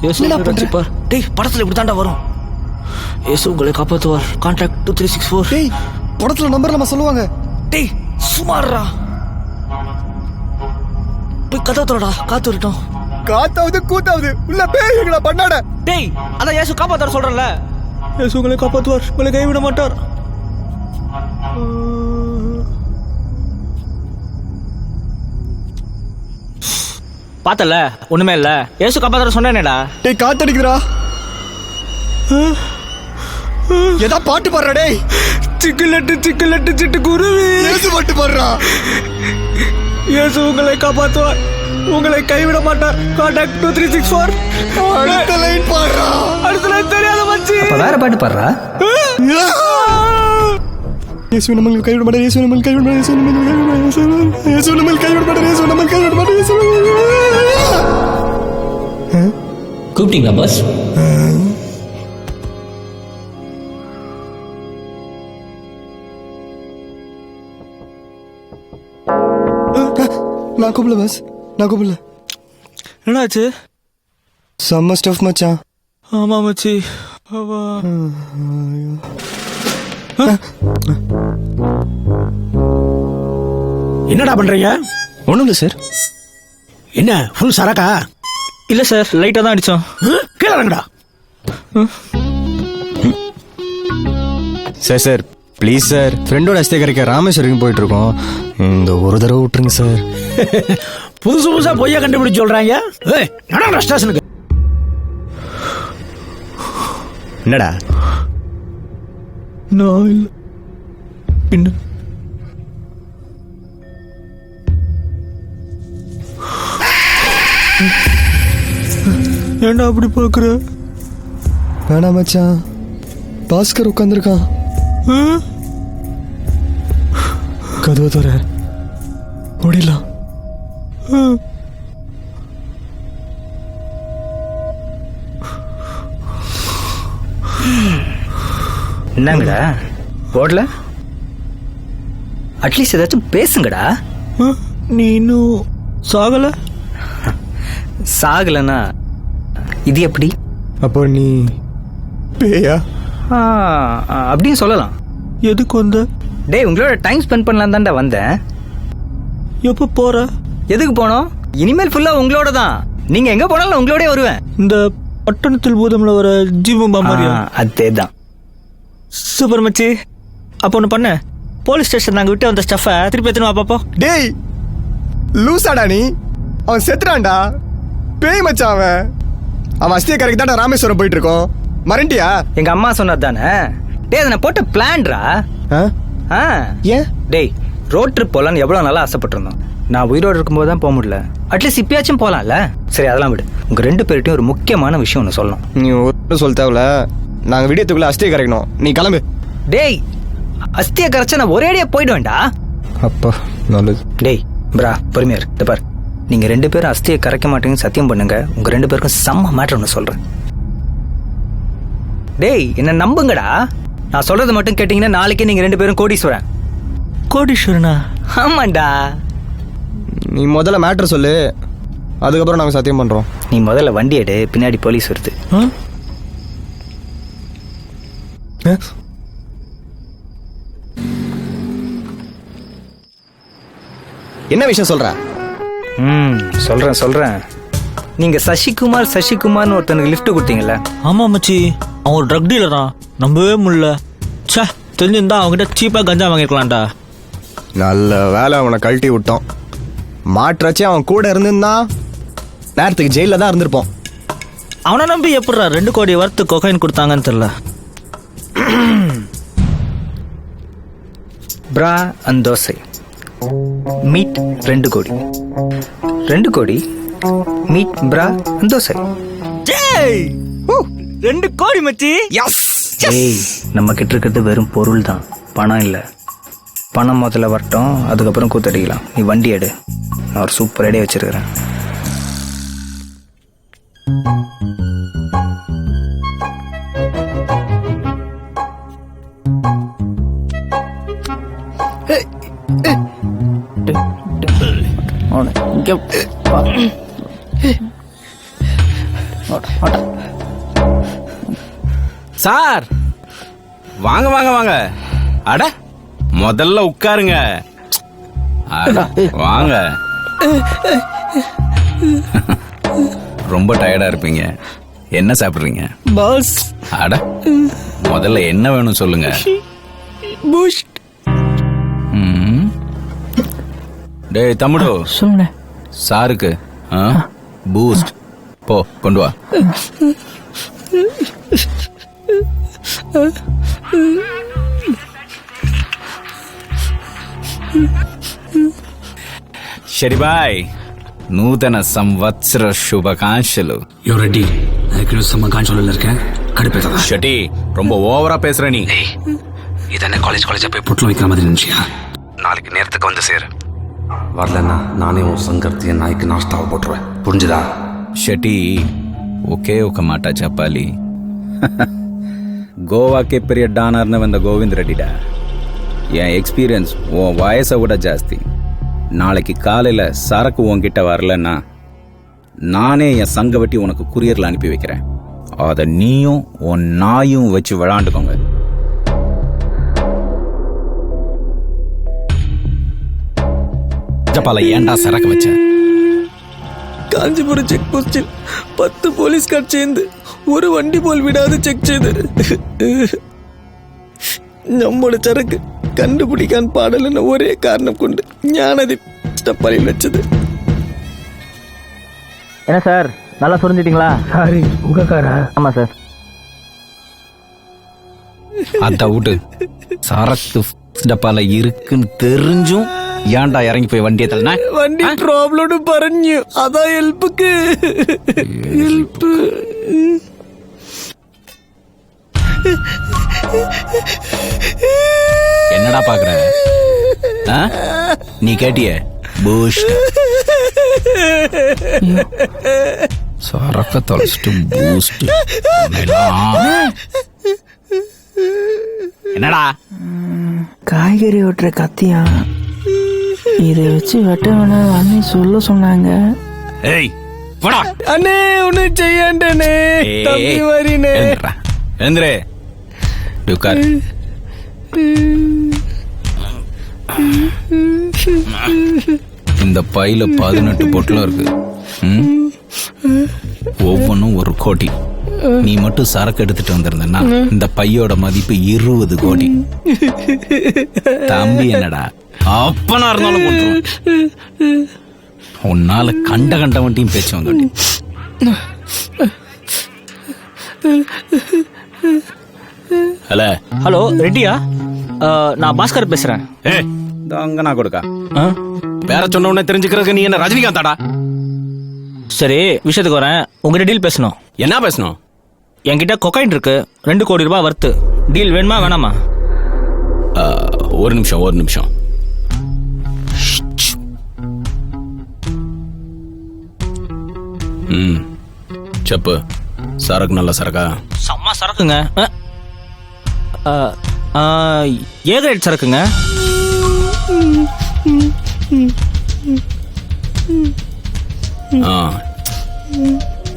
இயேசு உன்னை ரட்சிப்பார். டேய், படத்துல இப்படி தாண்டா வரும். இயேசு உங்களை காப்பாற்றுவார். கான்டாக்ட் 2364.
டேய், படத்துல நம்பர் நம்ம சொல்லுவாங்க.
டேய், சுமாரா. போய் கதவு தரடா, காத்து வரட்டும்.
காத்தாவது கூத்தாவது உள்ள பேய்களா பண்ணாட.
டேய், அதான் இயேசு காப்பாற்றுவார் சொல்றேன்ல. இயேசு உங்களை காப்பாற்றுவார், உங்களை கைவிட மாட்டார். பார்த்தல, ஒண்ணுமே இல்ல. ஏசு காப்பாத்துற சொன்னேனேடா.
டேய், காத்தடிக்குதுடா. ஏதா பாட்டு பாடுறா. டேய்,
சிக்கலட்டு சிக்கலட்டு சிட்டு குருவி.
ஏசு பாட்டு பாடுறா.
இயேசு உங்களை காப்பாற்றுவார், உங்களை கைவிட மாட்டார். கான்டாக்ட் 2364.
அடுத்த லைன் பாடுறா.
அடுத்த லைன் தெரியாத மச்சி.
அப்ப வேற பாட்டு பாடுறா.
இயேசு நம்மை கைவிட மாட்டார். இயேசு நம்மை கைவிட மாட்டார். இயேசு நம்மை கைவிட மாட்டார். இயேசு நம்மை கைவிட மாட்டார். இயேசு நம்மை கைவிட மாட்டார். இயேசு
கூப்பிட்டீங்களா பாஸ்?
நான் கூப்பிடல பாஸ், நான் கூப்பிடல.
என்னாச்சு?
செம்ம ஸ்டஃப் மச்சான்.
ஆமா மச்சி.
என்னடா பண்றீங்க?
ஒன்றும் இல்லை சார்.
என்ன ஃபுல் சரக்கா?
இல்ல சார், லைட்டா தான் அடிச்சோம்.
கீழே இறங்குடா.
சார் சார் ப்ளீஸ் சார், ஃப்ரெண்டோட அஸ்திகாரிக்கு ராமேஸ்வரம் போயிட்டு இருக்கோம். இந்த ஒரு தடவை விட்டுருங்க சார்.
புதுசு புதுசா பொய்யா கண்டுபிடிச்சு சொல்றாங்க. ஏய் நடடா ஸ்டேஷனுக்கு.
என்னடா?
நான் இல்ல பின்ன ஏன்டா அப்படி பாக்குற?
வேணாம் மச்சான், பாஸ்கர் உட்காந்துருக்கான். கதவை தர ஓடிடலாம்.
என்னங்கடா ஓடல? அட்லீஸ்ட் ஏதாச்சும் பேசுங்கடா.
நீ இன்னும் சாகல?
சாகலனா இது எப்படி?
அப்போ நீ பேயா?
அப்படின்னு சொல்லலாம்.
எதுக்கு வந்த?
டேய் உங்களோட டைம் ஸ்பெண்ட் பண்ணலாம் தான்டா வந்தேன்.
எப்போ போற?
எதுக்கு போனோம்? இனிமேல் ஃபுல்லா உங்களோட தான். நீங்க எங்க போனாலும் உங்களோடய வருவேன்.
இந்த பட்டணத்தில் பூதம்ல வர ஜீவம்பா மாதிரியா?
அதேதான்.
சூப்பர் மச்சி. அப்போ ஒன்று பண்ண, போலீஸ் ஸ்டேஷன் நாங்கள் விட்டு வந்த ஸ்டஃபை திருப்பி எத்தனை பாப்போம்.
டேய் லூசாடா நீ? அவன் செத்துறான்டா. பேய் மச்சான் அவன். அவன் அஸ்திய கரைக்கு தான்டா ராமேஸ்வரம் போயிட்டு இருக்கோம். மறண்டியா?
எங்க அம்மா சொன்னது தானே. டேய் அதை நான் போட்ட பிளான்ரா.
ஏன்?
டேய் ரோட் ட்ரிப் போகலான்னு எவ்வளோ நல்லா ஆசைப்பட்டிருந்தோம். நான் உயிரோடு இருக்கும்போது தான் போக முடியல. அட்லீஸ்ட் இப்பயாச்சும் போகலாம்ல. சரி அதெல்லாம் விடு. உங்க 2 பேர்கிட்டையும் ஒரு முக்கியமான விஷயம் ஒன்று சொல்லணும்.
நீ ஒரு சொல்ல தேவையில்ல. நாங்கள் விடியத்துக்குள்ள அஸ்தியை கரைக்கணும். நீ கிளம்பு.
டேய் அஸ்தியை கரைச்சா நான் ஒரேடியா போயிடுவேன்டா.
அப்பா நல்லது.
டேய் பிரா பொறுமையா இரு. பார் நீங்க 2 பேரும் அஸ்தியை கரைக்க மாட்டீங்கன்னு சத்தியம் பண்ணுங்க. உங்க 2 பேருக்கும் செம்ம மேட்டர் ஒன்று சொல்றேன். டேய் என்ன நம்புங்கடா. நான் சொல்றது மட்டும் கேட்டீங்கன்னா நாளைக்கே நீங்க 2 பேரும் கோடீஸ்வரன்.
கோடீஸ்வரனா?
ஆமாண்டா.
நீ முதல்ல மேட்டர் சொல்லு, அதுக்கப்புறம் நாங்கள் சத்தியம் பண்றோம்.
நீ முதல்ல வண்டி எடு, பின்னாடி போலீஸ் வருது.
என்ன விஷயம் சொல்ற?
சொல்றேன். நீங்க சசிகுமார்னு ஒருத்தனுக்கு லிஃப்ட் கொடுத்தீங்கல்ல?
ஆமா மச்சி, அவன் ஒரு ட்ரக் டீலரா. நம்பவே முடியல. சே தெரிஞ்சிருந்தா அவங்ககிட்ட சீப்பா கஞ்சா வாங்கிருக்கலாம்டா.
நல்ல வேலை அவனை கழட்டி விட்டோம். மாற்றாச்சு அவன் கூட இருந்திருந்தா நேரத்துக்கு ஜெயில தான் இருந்திருப்போம்.
அவனை நம்பி எப்படா 2 கோடி வர்த்து கொகைன் கொடுத்தாங்கன்னு தெரியல.
பிரா அண்ட் தோசை மீட் 2 கோடி. 2 கோடி மீட் பிரா அண்ட் தோசை.
2 கோடி மச்சி.
ஏய் நம்ம கிட்ட இருக்கிறது வெறும் பொருள் தான், பணம் இல்லை. பணம் முதல்ல வரட்டும், அதுக்கப்புறம் கூத்தடிக்கலாம். நீ வண்டி எடு, நான் ஒரு சூப்பர் ஐடியா வச்சிருக்கிறேன்.
சார் வாங்க வாங்க வாங்க. அட முதல்ல உட்காருங்க. வாங்க. ரொம்ப டயர்டா இருப்பீங்க. என்ன சாப்பிடுறீங்க
பாஸ்?
அட முதல்ல என்ன வேணும் சொல்லுங்க.
பூஸ்ட்.
டேய் தம்முடு
சொல்லுங்க.
சாருக்கு பூஸ்ட் போ கொண்டு வா. శరి బాయ్ నూతన సంవత్సర శుభాకాంక్షలు.
ரெடி? நான் சம்மகாஞ்சோல இருக்கேன். கடுப்பேதா
ஷட்டி ரொம்ப ஓவரா பேசுற நீ.
இதென்ன காலேஜா போய் புட்ல வைக்கிற மாதிரி இருந்துச்சியா?
நாளைக்கு நேரத்துக்கு வந்து சேரு. வரலன்னா நானே உன் సంగర్తి నాయకి నాస్తా போட்டுருவேன். புரிஞ்சுதா?
షటి ఒకే ఒక మాట చెప్పాలి. గోవాకే పెరియ డానర్ನ வந்த கோவிந்த் ரெட்டிடா. என் எக்ஸ்பீரியன்ஸ் உன் வயசை விட ஜாஸ்தி. நாளைக்கு காலையில் சரக்கு உன்கிட்ட வரலன்னா நானே என் சங்க வெட்டி உனக்கு குரியரில் அனுப்பி வைக்கிறேன். அதை நீயும் உன் நாயும் வச்சு விளாண்டுக்கோங்க. ஜப்பால ஏன்டா சரக்கு வச்ச?
காஞ்சிபுரம் செக் போஸ்டில் 10 போலீஸ்கார் சேர்ந்து ஒரு வண்டி போல் விடாது செக் செய்து நம்மோட சரக்கு கண்டுபிடிக்கான் பாடலன்னு ஒரே காரணம் கொண்டு ஞானதி பள்ளியில் வச்சது. என்ன சார் நல்லா சொரிஞ்சிட்டீங்களா?
சாரி உங்க காரா?
ஆமா சார்.
அத விட்டு சரக்கு டப்பால இருக்குன்னு தெரிஞ்சும் ஏன்டா இறங்கி போய் வண்டியை தள்ளன?
വണ്ടി പ്രോബ്ലം പറഞ്ഞു അതാ ഹെൽപ്ക്ക് ഹെൽപ്പ്.
என்னடா பாக்குற? நீ கேட்டிய பூஸ்ட் சரக்க தொலைச்சிட்டு பூஸ்ட் என்னடா?
காய்கறி வெட்டுற கத்தியா? இதை வச்சு வெட்ட வேணாம் அண்ணே சொல்ல சொன்னாங்க.
ஏய் போடா
அண்ணே ஒண்ணு செய்யண்டனே தம்பி வரினே.
எழுந்துரு உட்கார். இந்த பையில 18 பொட்டலம் இருக்கு. ஒவ்வொன்றும் 1 கோடி. நீ மட்டும் சரக்கு எடுத்துட்டு வந்திருந்தா இந்த பையோட மதிப்பு 20 கோடி. தம்பி என்னடா அப்பனா இருந்தாலும் கொண்டுருவேன். உன்னால கண்ட வண்டியும் பேச்சு வந்து. ஹலோ
ஹலோ ரெட்டியா? நான் பாஸ்கர் பேசுறேன்.
அங்க நான் கொடுக்க வேற சொன்ன உடனே தெரிஞ்சுக்கிறதுக்கு நீ என்ன ரஜினிகாந்தாடா?
சரி விஷயத்துக்கு வரேன். உங்ககிட்ட டீல் பேசணும்.
என்ன பேசணும்?
என்கிட்ட கொக்கைன் இருக்கு 2 கோடி ரூபாய் வர்த்து. டீல் வேணுமா வேணாமா?
ஒரு நிமிஷம். செப்பு சரக்கு நல்ல சரக்கா?
செம்ம சரக்குங்க. ஏ கிரேட் சரக்குங்க.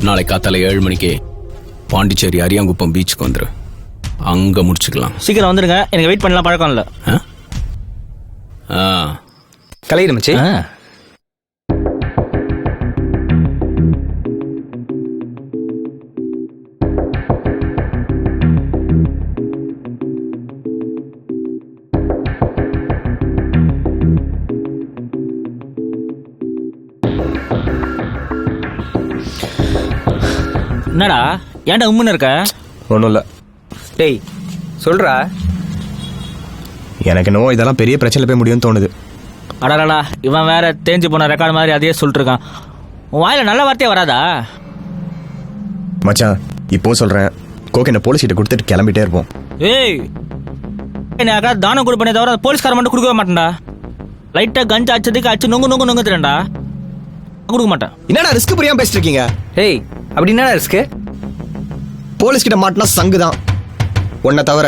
நாளை காத்தால 7 மணிக்கு பாண்டிச்சேரி அரியாங்குப்பம் பீச்சுக்கு வந்துரு. அங்க முடிச்சுக்கலாம்.
சீக்கிரம் வந்துருங்க. எனக்கு வெயிட் பண்ணலாம் பழக்கம் இல்ல.
கலையிடு மச்சி.
என்னடா ஏன்டா உம்முன்னு இருக்க?
ஒன்றும் இல்லை. டேய் சொல்றா. எனக்கு என்னவோ இதெல்லாம் பெரிய பிரச்சனை போய் முடியும்னு தோணுது.
அடாடா இவன் வேற தேஞ்சு போன ரெக்கார்டு மாதிரி அதையே சொல்லிட்டு இருக்கான். உன் வாயில நல்ல வார்த்தையே வராதா?
மச்சான் இப்போ சொல்றேன், கோகேனை போலீஸ் கிட்ட கொடுத்துட்டு கிளம்பிட்டே இருப்போம்.
ஏய் என்ன யாராவது தானம் கொடுப்பனே தவிர போலீஸ்கார மட்டும் கொடுக்கவே மாட்டேன்டா. லைட்டா கஞ்சா அச்சதுக்கு அச்சு நொங்கு திரண்டா கொடுக்க மாட்டேன்.
என்னடா ரிஸ்க் புரியாம பேசிட்டு இருக்கீங்க?
ஏய் அப்படி என்னடா ரிஸ்க்?
போலீஸ் கிட்ட மாட்டினா சங்கு தான் உன்னை தவிர.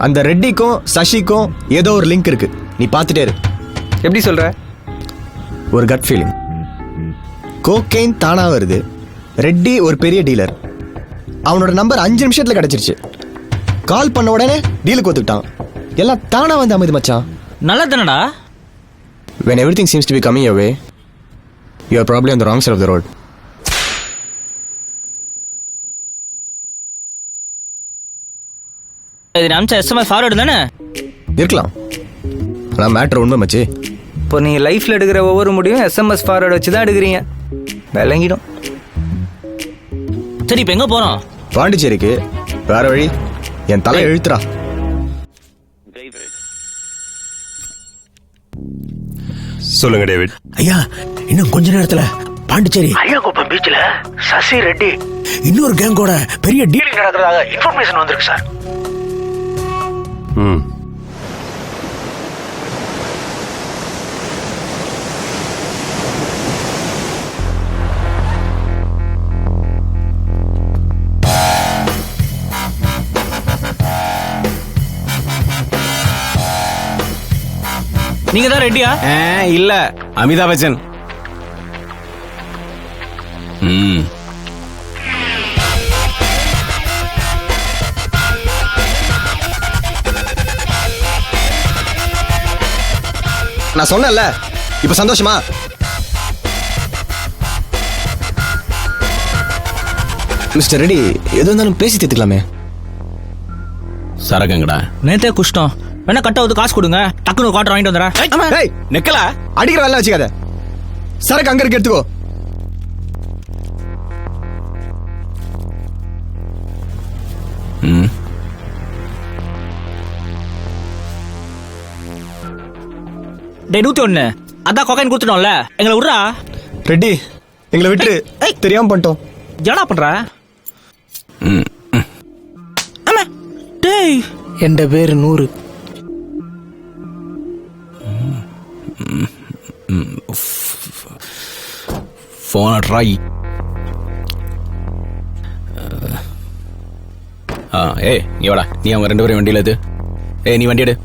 அந்த ரெட்டிக்கும் சசிக்கும் ஏதோ ஒரு லிங்க் இருக்கு. நீ பார்த்துட்டே இரு. எப்படி சொல்ற? ஒரு கட் ஃபீலிங். கோகெயின் தானா வருது. ரெட்டி ஒரு பெரிய டீலர். அவனோட நம்பர் 5 நிமிஷத்துல கிடைச்சிருச்சு. கால் பண்ண உடனே டீலுக்கு ஒத்துக்கிட்டான். எல்லாம் தானா வந்து அமைது மச்சான்.
நல்லா தானடா.
When everything seems to be coming your way, you are probably on the wrong side of the road.
இது அம்சா எஸ்எம்எஸ் ஃபார்வர்டு தானே
இருக்கலாம். ஆனால் மேட்ரு உண்மை மச்சி.
இப்போ நீங்கள் லைஃப்பில் எடுக்கிற ஒவ்வொரு முடிவும் எஸ்எம்எஸ் ஃபார்வர்டு வச்சு தான் எடுக்கிறீங்க. விளங்கிடும்.
சரி இப்போ எங்கே போகிறோம்?
பாண்டிச்சேரிக்கு. வேற வழி? என் தலை எழுத்துறா.
சொல்லுங்க டேவிட்.
ஐயா இன்னும் கொஞ்ச நேரத்துல பாண்டிச்சேரி
அரியாங்குப்பம் பீச்ல சசி ரெட்டி
இன்னொரு கேங்கோட பெரிய டீலிங்
நடக்கிறதாக இன்ஃபர்மேஷன் வந்திருக்கு சார்.
நீங்க தான் ரெட்டியா?
இல்ல அமிதாப் பச்சன்.
நான் சொன்னேன்ல, இப்ப சந்தோஷமா? மிஸ்டர் ரெட்டி, எது இருந்தாலும் பேசி தீர்த்துக்கலாமே.
சரகங்கடா
நேத்தே குஷ்டம். வேணா கட்ட வந்து காசு கொடுங்க, டக்குனு குவார்டர் வாங்கிட்டு வந்துடுறேன்.
நிக்கல அடிக்கிற வேலை வச்சுக்காத. சரக்கு அங்க இருக்கு, எடுத்துக்கோ.
டே 101 அதான் கொக்கைன் கொடுத்துட்டோம்ல, எங்களை விட்றா.
ரெட்டி எங்களை விட்டு தெரியாம பண்ணிட்டோம்.
என்னடா பண்ற? டேய்
என் பேரு 100.
போன ட்ராய். ஏய் நீ வாடா, நீ அவங்க 2 பேரும் வண்டியில் எது? ஏய் நீ வண்டி எடு.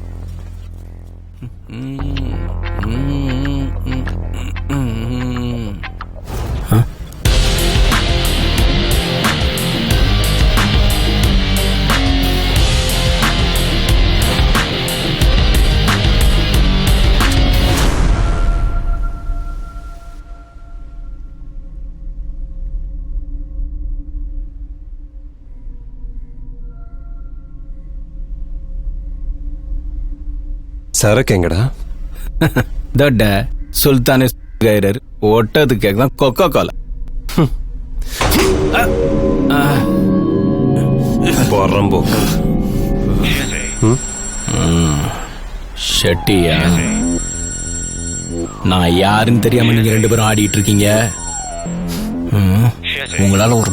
சரக்கு எங்கடா?
தட்ட சுல்தானே கைரர் ஒட்டதுக்கு தான் கொக்கோ கோலா.
போறம்போ
ஷெட்டியா, நான் யாருன்னு தெரியாம நீங்க 2 பேரும் ஆடிட்டு இருக்கீங்க. உங்களால ஒரு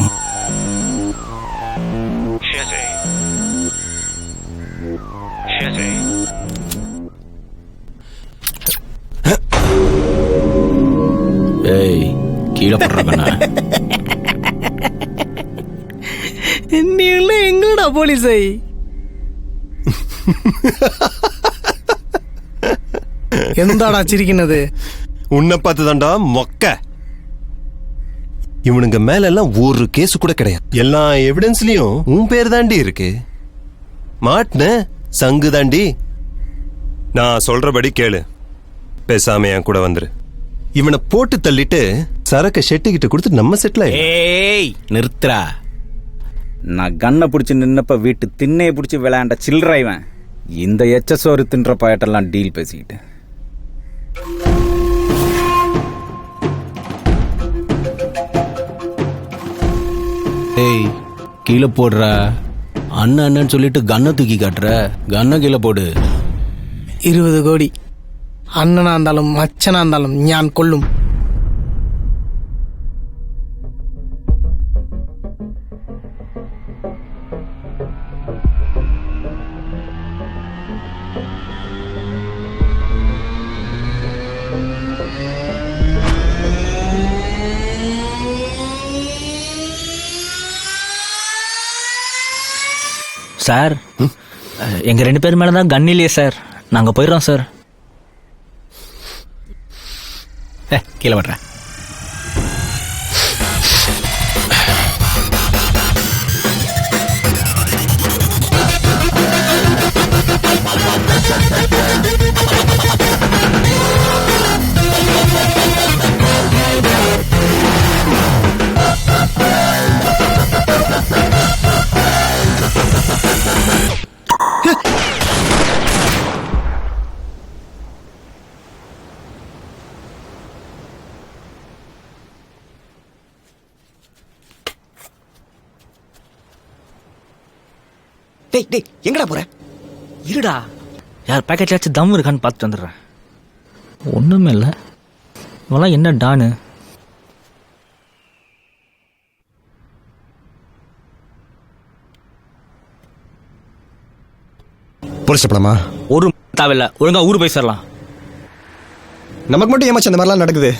கீழே போடுறாங்க.
நீ எல்லாம் எங்கடா போலீஸை? எந்தாடா சிரிக்கினது?
உன்னை பார்த்து தாண்டா மொக்க. இவனுங்க மேல எல்லாம் ஒரு கேஸ் கூட கிடையாது. எல்லா எவிடன்ஸ்லயும் உன் பேர் தாண்டி இருக்கு. மாட்ன சங்கு தாண்டி. நான் சொல்றபடி கேளு, பேசாம என் கூட வந்துரு. இவனை போட்டு தள்ளிட்டு சரக்க ஷெட்டிக்கிட்ட கொடுத்து நம்ம செட்டில்.
ஏய் நிறுத்துறா. நான் கண்ணை பிடிச்சி நின்னப்ப வீட்டு திண்ணையை பிடிச்சி விளையாண்ட சில்லறைவன் இந்த எச்சசோறு தின்ற பாயட்டெல்லாம் டீல் பேசிக்கிட்டு. ஏய் கீழே போடுற. அண்ணன் அண்ணன்னு சொல்லிட்டு கண்ணை தூக்கி காட்டுற. கண்ணை கீழே போடு.
20 கோடி அண்ணனா இருந்தாலும் மச்சனா இருந்தாலும் ஞான் கொல்லும்.
சார் எங்க 2 பேர் மேல தான் கன் இல்லையே சார். நாங்க போயிடுறோம் சார்.
கீழே வர்றேன்.
டேய் டேய் எங்கடா போற?
இருடா, யார் பேக்கெட்லாச்சும் தம் இருக்கான்னு பார்த்துட்டு வந்துடுறேன். ஒண்ணுமே இல்லை. இவெல்லாம் என்ன டானு?
போலீஸ் போலாமா?
ஒரு தேவையில்ல, ஒழுங்கா ஊரு போய் சேரலாம்.
நமக்கு மட்டும் ஏமாச்சு அந்த மாதிரிலாம் நடக்குது.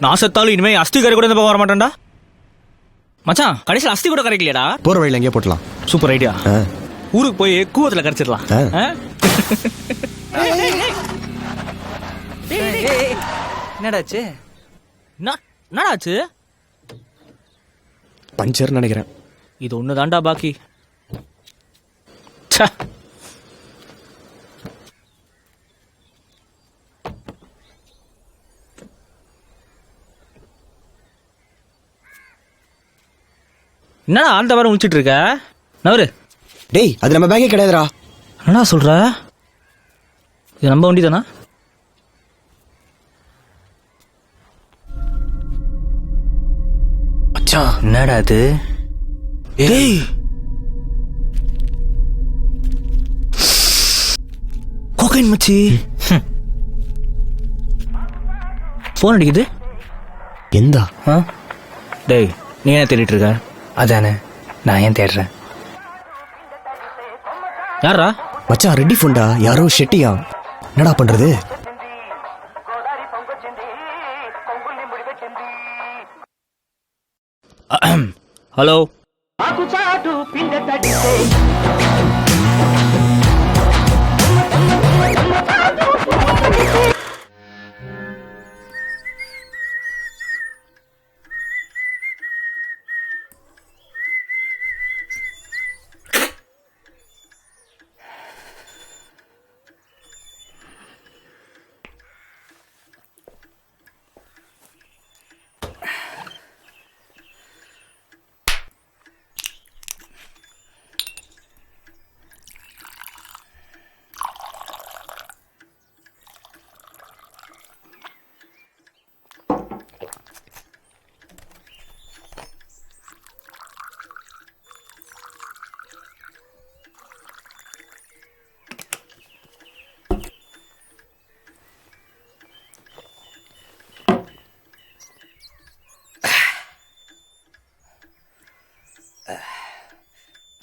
நான் செத்தாலும் இனிமே அஸ்தி கரை கூட இந்த பக்கம் வர மாட்டேன்டா. மச்சான் கடைசியில் அஸ்தி கூட கரைக்கலையாடா?
போற வழியில எங்கேயே போட்டலாம்.
Super idea. ஊருக்கு போய் கூவத்துல கரைச்சிடலாம்.
என்னடாச்சு?
என்னடாச்சு?
பஞ்சர் நினைக்கிறேன்.
இது ஒண்ணு தாண்டா பாக்கி. என்னடா அந்த வாரம் முடிச்சிட்டு இருக்க? நவரு.
டேய் அது நம்ம பேங்கே கிடையாதுடா.
என்னடா சொல்ற? இது நம்ம வண்டி தானா?
மச்சான் என்னடா அது?
டேய் கோகைன் மச்சி.
ஃபோன் அடிக்குது.
எந்தா?
டேய் நீ என்ன தேடிட்டு இருக்க?
அதானே நான் ஏன் தேடுறேன்.
யாரா?
மச்சான் ரெட்டி ஃபோன்டா, யாரோ ஷெட்டியா. என்னடா பண்றது?
ஹலோ.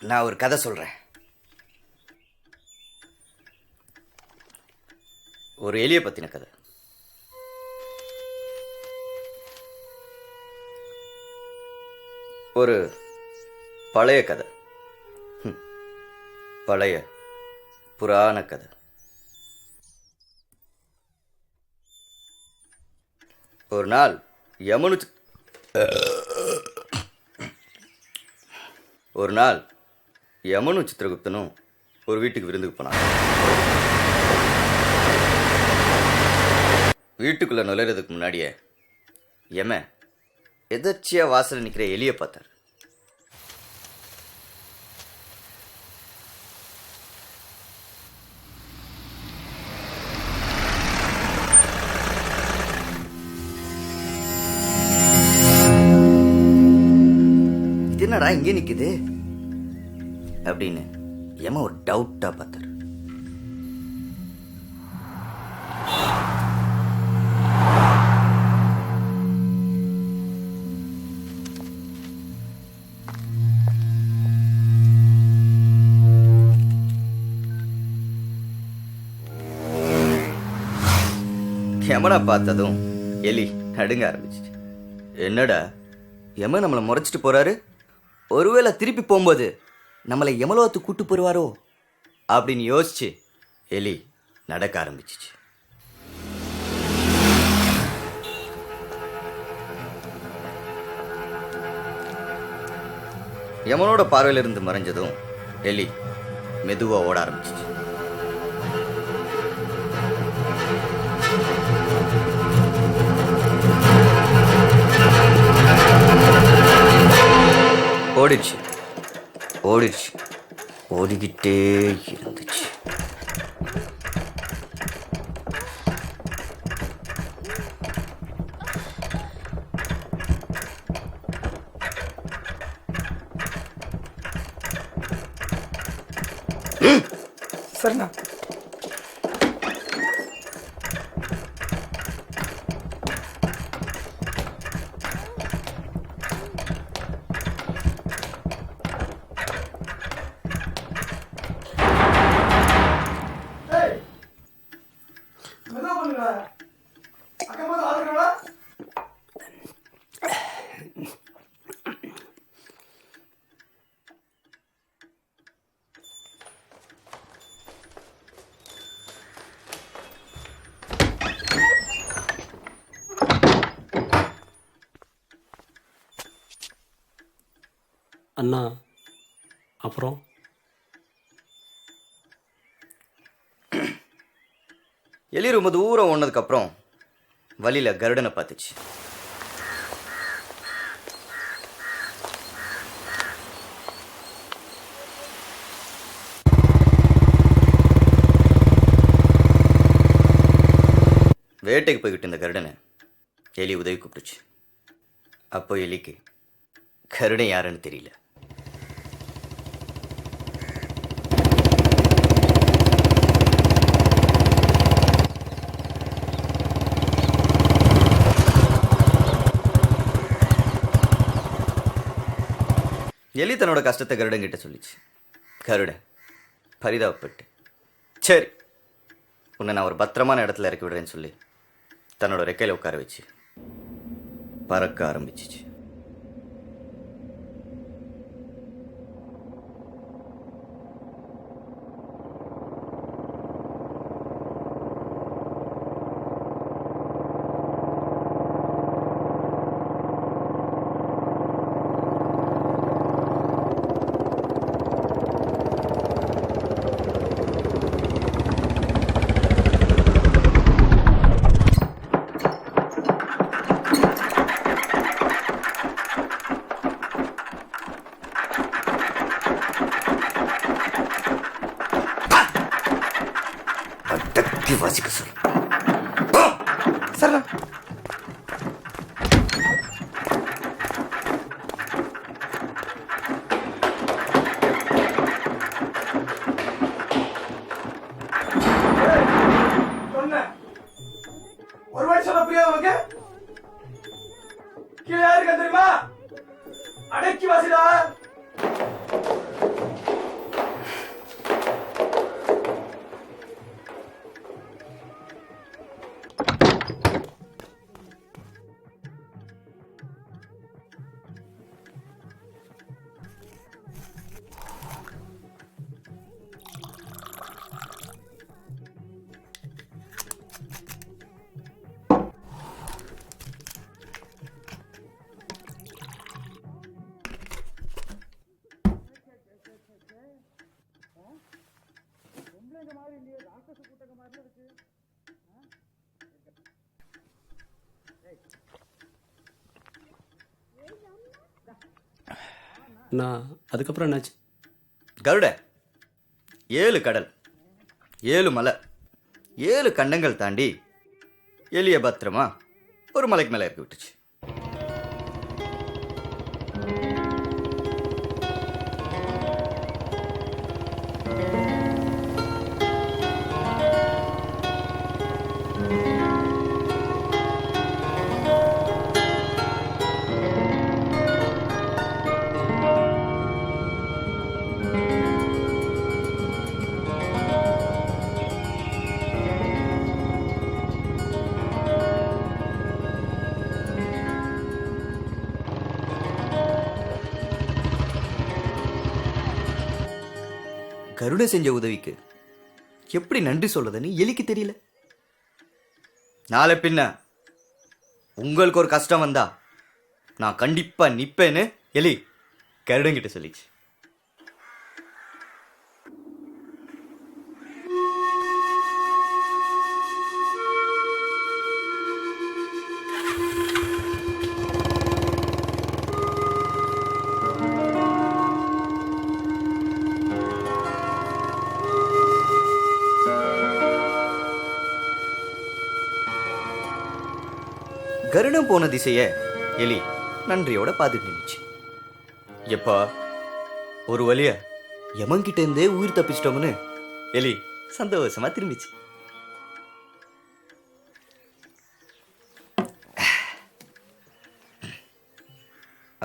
நான் ஒரு கதை சொல்றேன். ஒரு எலிய பத்தின கதை. ஒரு பழைய கதை. பழைய புராண கதை. ஒரு நாள் யமனும் சித்திரகுப்தனும் ஒரு வீட்டுக்கு விருந்துக்கு போனாங்க. வீட்டுக்குள்ள நுழைறதுக்கு முன்னாடியே யமன் எதர்ச்சியா வாசல்ல நிக்கிற எலிய பார்த்தார். இது என்னடா இங்கே நிக்குது அப்படின்னு யமன் ஒரு டவுட்டா பார்த்தார். யமனை பார்த்ததும் எலி நடுங்க ஆரம்பிச்சிச்சு. என்னடா யமன் நம்மளை முறைச்சிட்டு போறாரு, ஒருவேளை திருப்பி போகும்போது நம்மளை யமலோகத்து கூட்டு போடுவாரோ அப்படின்னு யோசிச்சு எலி நடக்க ஆரம்பிச்சிச்சு. யமனோட பார்வையிலிருந்து மறைஞ்சதும் எலி மெதுவா ஓட ஆரம்பிச்சிச்சு. ஓடிச்சு ஓடிச்சு ஓடிக்கிட்டே இருந்துச்சு.
சரிண்ணா.
அண்ணா அப்புறம்
எலி ரொம்ப தூரம் ஓடினதுக்கு அப்புறம் வழியில கருடனை பார்த்துச்சு. வேட்டைக்கு போய்கிட்டு இருந்த கருடனை எலி உதவி கூப்பிட்டுச்சு. அப்போ எலிக்கு கருணை யாருன்னு தெரியல. எலி தன்னோட கஷ்டத்தை கருடன் கிட்ட சொல்லிச்சு. கருடன் பரிதாபப்பட்டு, சரி உன்னை நான் ஒரு பத்திரமான இடத்துல இறக்கி விடுறேன்னு சொல்லி தன்னோட ரெக்கையில உட்கார வச்சு பறக்க ஆரம்பிச்சிச்சு. வாசிக்க சொல்லு சார்.
ஒரு வாட்டி சொல்ல புரியாது உனக்கு? கீழே யாருக்கு தெரியுமா? அடக்கி வாசிடா.
நான் அதுக்கப்புறம் என்னாச்சு?
கருட 7 கடல் 7 மலை 7 கண்டங்கள் தாண்டி எலிய பத்திரமா ஒரு மலைக்கு மேலே இறக்கி விட்டுச்சு. கருணை செஞ்ச உதவிக்கு எப்படி நன்றி சொல்றதுன்னு எலிக்கு தெரியல. நாளை பின்ன உங்களுக்கு ஒரு கஷ்டம் வந்தா நான் கண்டிப்பா நிப்பேன்னு எலி கருடங்கிட்ட சொல்லிச்சு. கருடம் போன திசைய எலி நன்றியோட பார்த்துட்டு நின்னுச்சு. எப்பா ஒரு வழியா யமன்கிட்ட இருந்தே உயிர் தப்பிச்சிட்டோம்னு எலி சந்தோஷமா திரும்பிச்சு.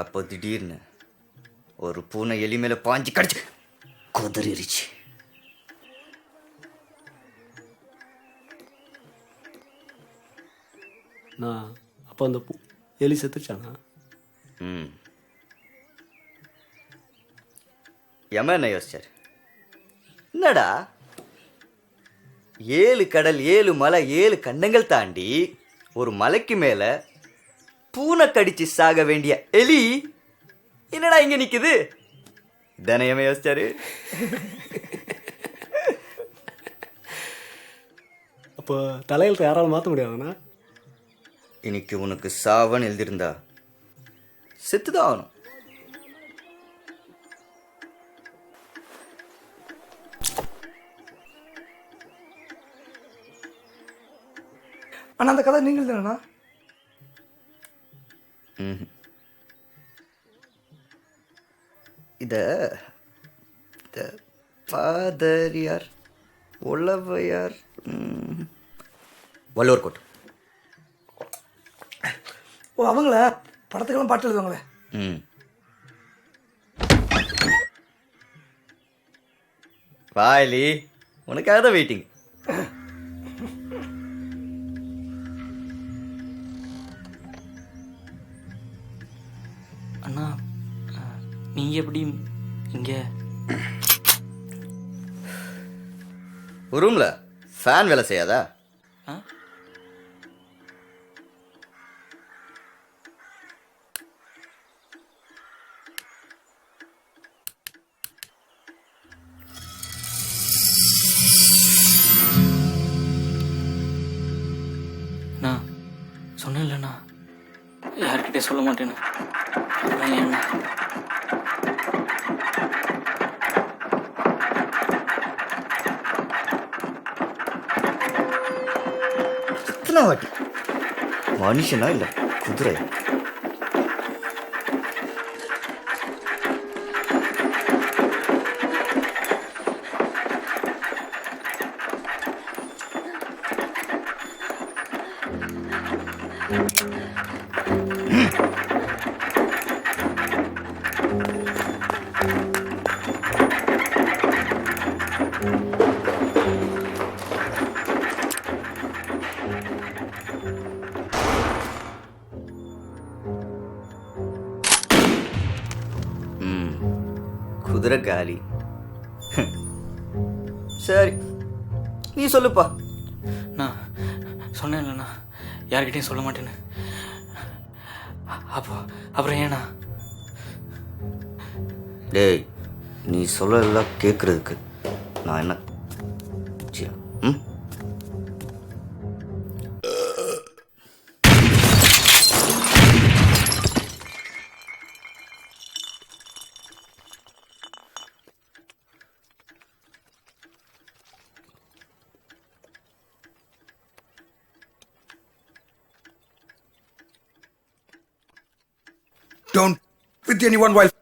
அப்போ திடீர்னு ஒரு பூனை எலி மேல பாஞ்சு கடிச்சு குதறிடுச்சு.
நான் அப்போ அந்த எலி செத்துச்சானா?
யம என்ன யோசிச்சார், என்னடா 7 கடல் 7 மலை 7 கண்டங்கள் தாண்டி ஒரு மலைக்கு மேல பூனை கடிச்சு சாக வேண்டிய எலி என்னடா இங்க நிக்குது? தானே யம யோசிச்சாரு.
அப்போ தலையெழுத்து யாராலும் மாற்ற முடியாதுண்ணா?
இன்னைக்கு உனக்கு சாவன்னு எழுதியிருந்தா செத்துதான் ஆகணும்.
ஆனா அந்த கதை நீங்கள் தானே?
இத பாதரியார் உளவையார் வள்ளுவர் கோட்.
ஓ அவங்கள படத்துக்கெல்லாம் பாட்டு எழுதுவாங்களே.
வாயிலி உனக்காக தான் வெயிட்டிங்.
அண்ணா நீங்க எப்படி இங்க
ரூம்ல ஃபேன் வேலை செய்யாதா?
நான் சொன்னேன்லண்ணா யார்கிட்ட சொல்ல மாட்டேன்னு. அப்புறம் ஏண்ணா?
எத்தனை வாட்டி மனுஷனா இல்லை குதிரை? குதிரை காலி. சரி நீ சொல்லுப்பா.
நான் சொன்னேன்லண்ணா யார்கிட்டையும் சொல்ல மாட்டேன்னு. அப்புறம் ஏண்ணா?
டேய் நீ சொல்லலாம் கேட்கறதுக்கு நான் என்ன ம்
Don't with anyone while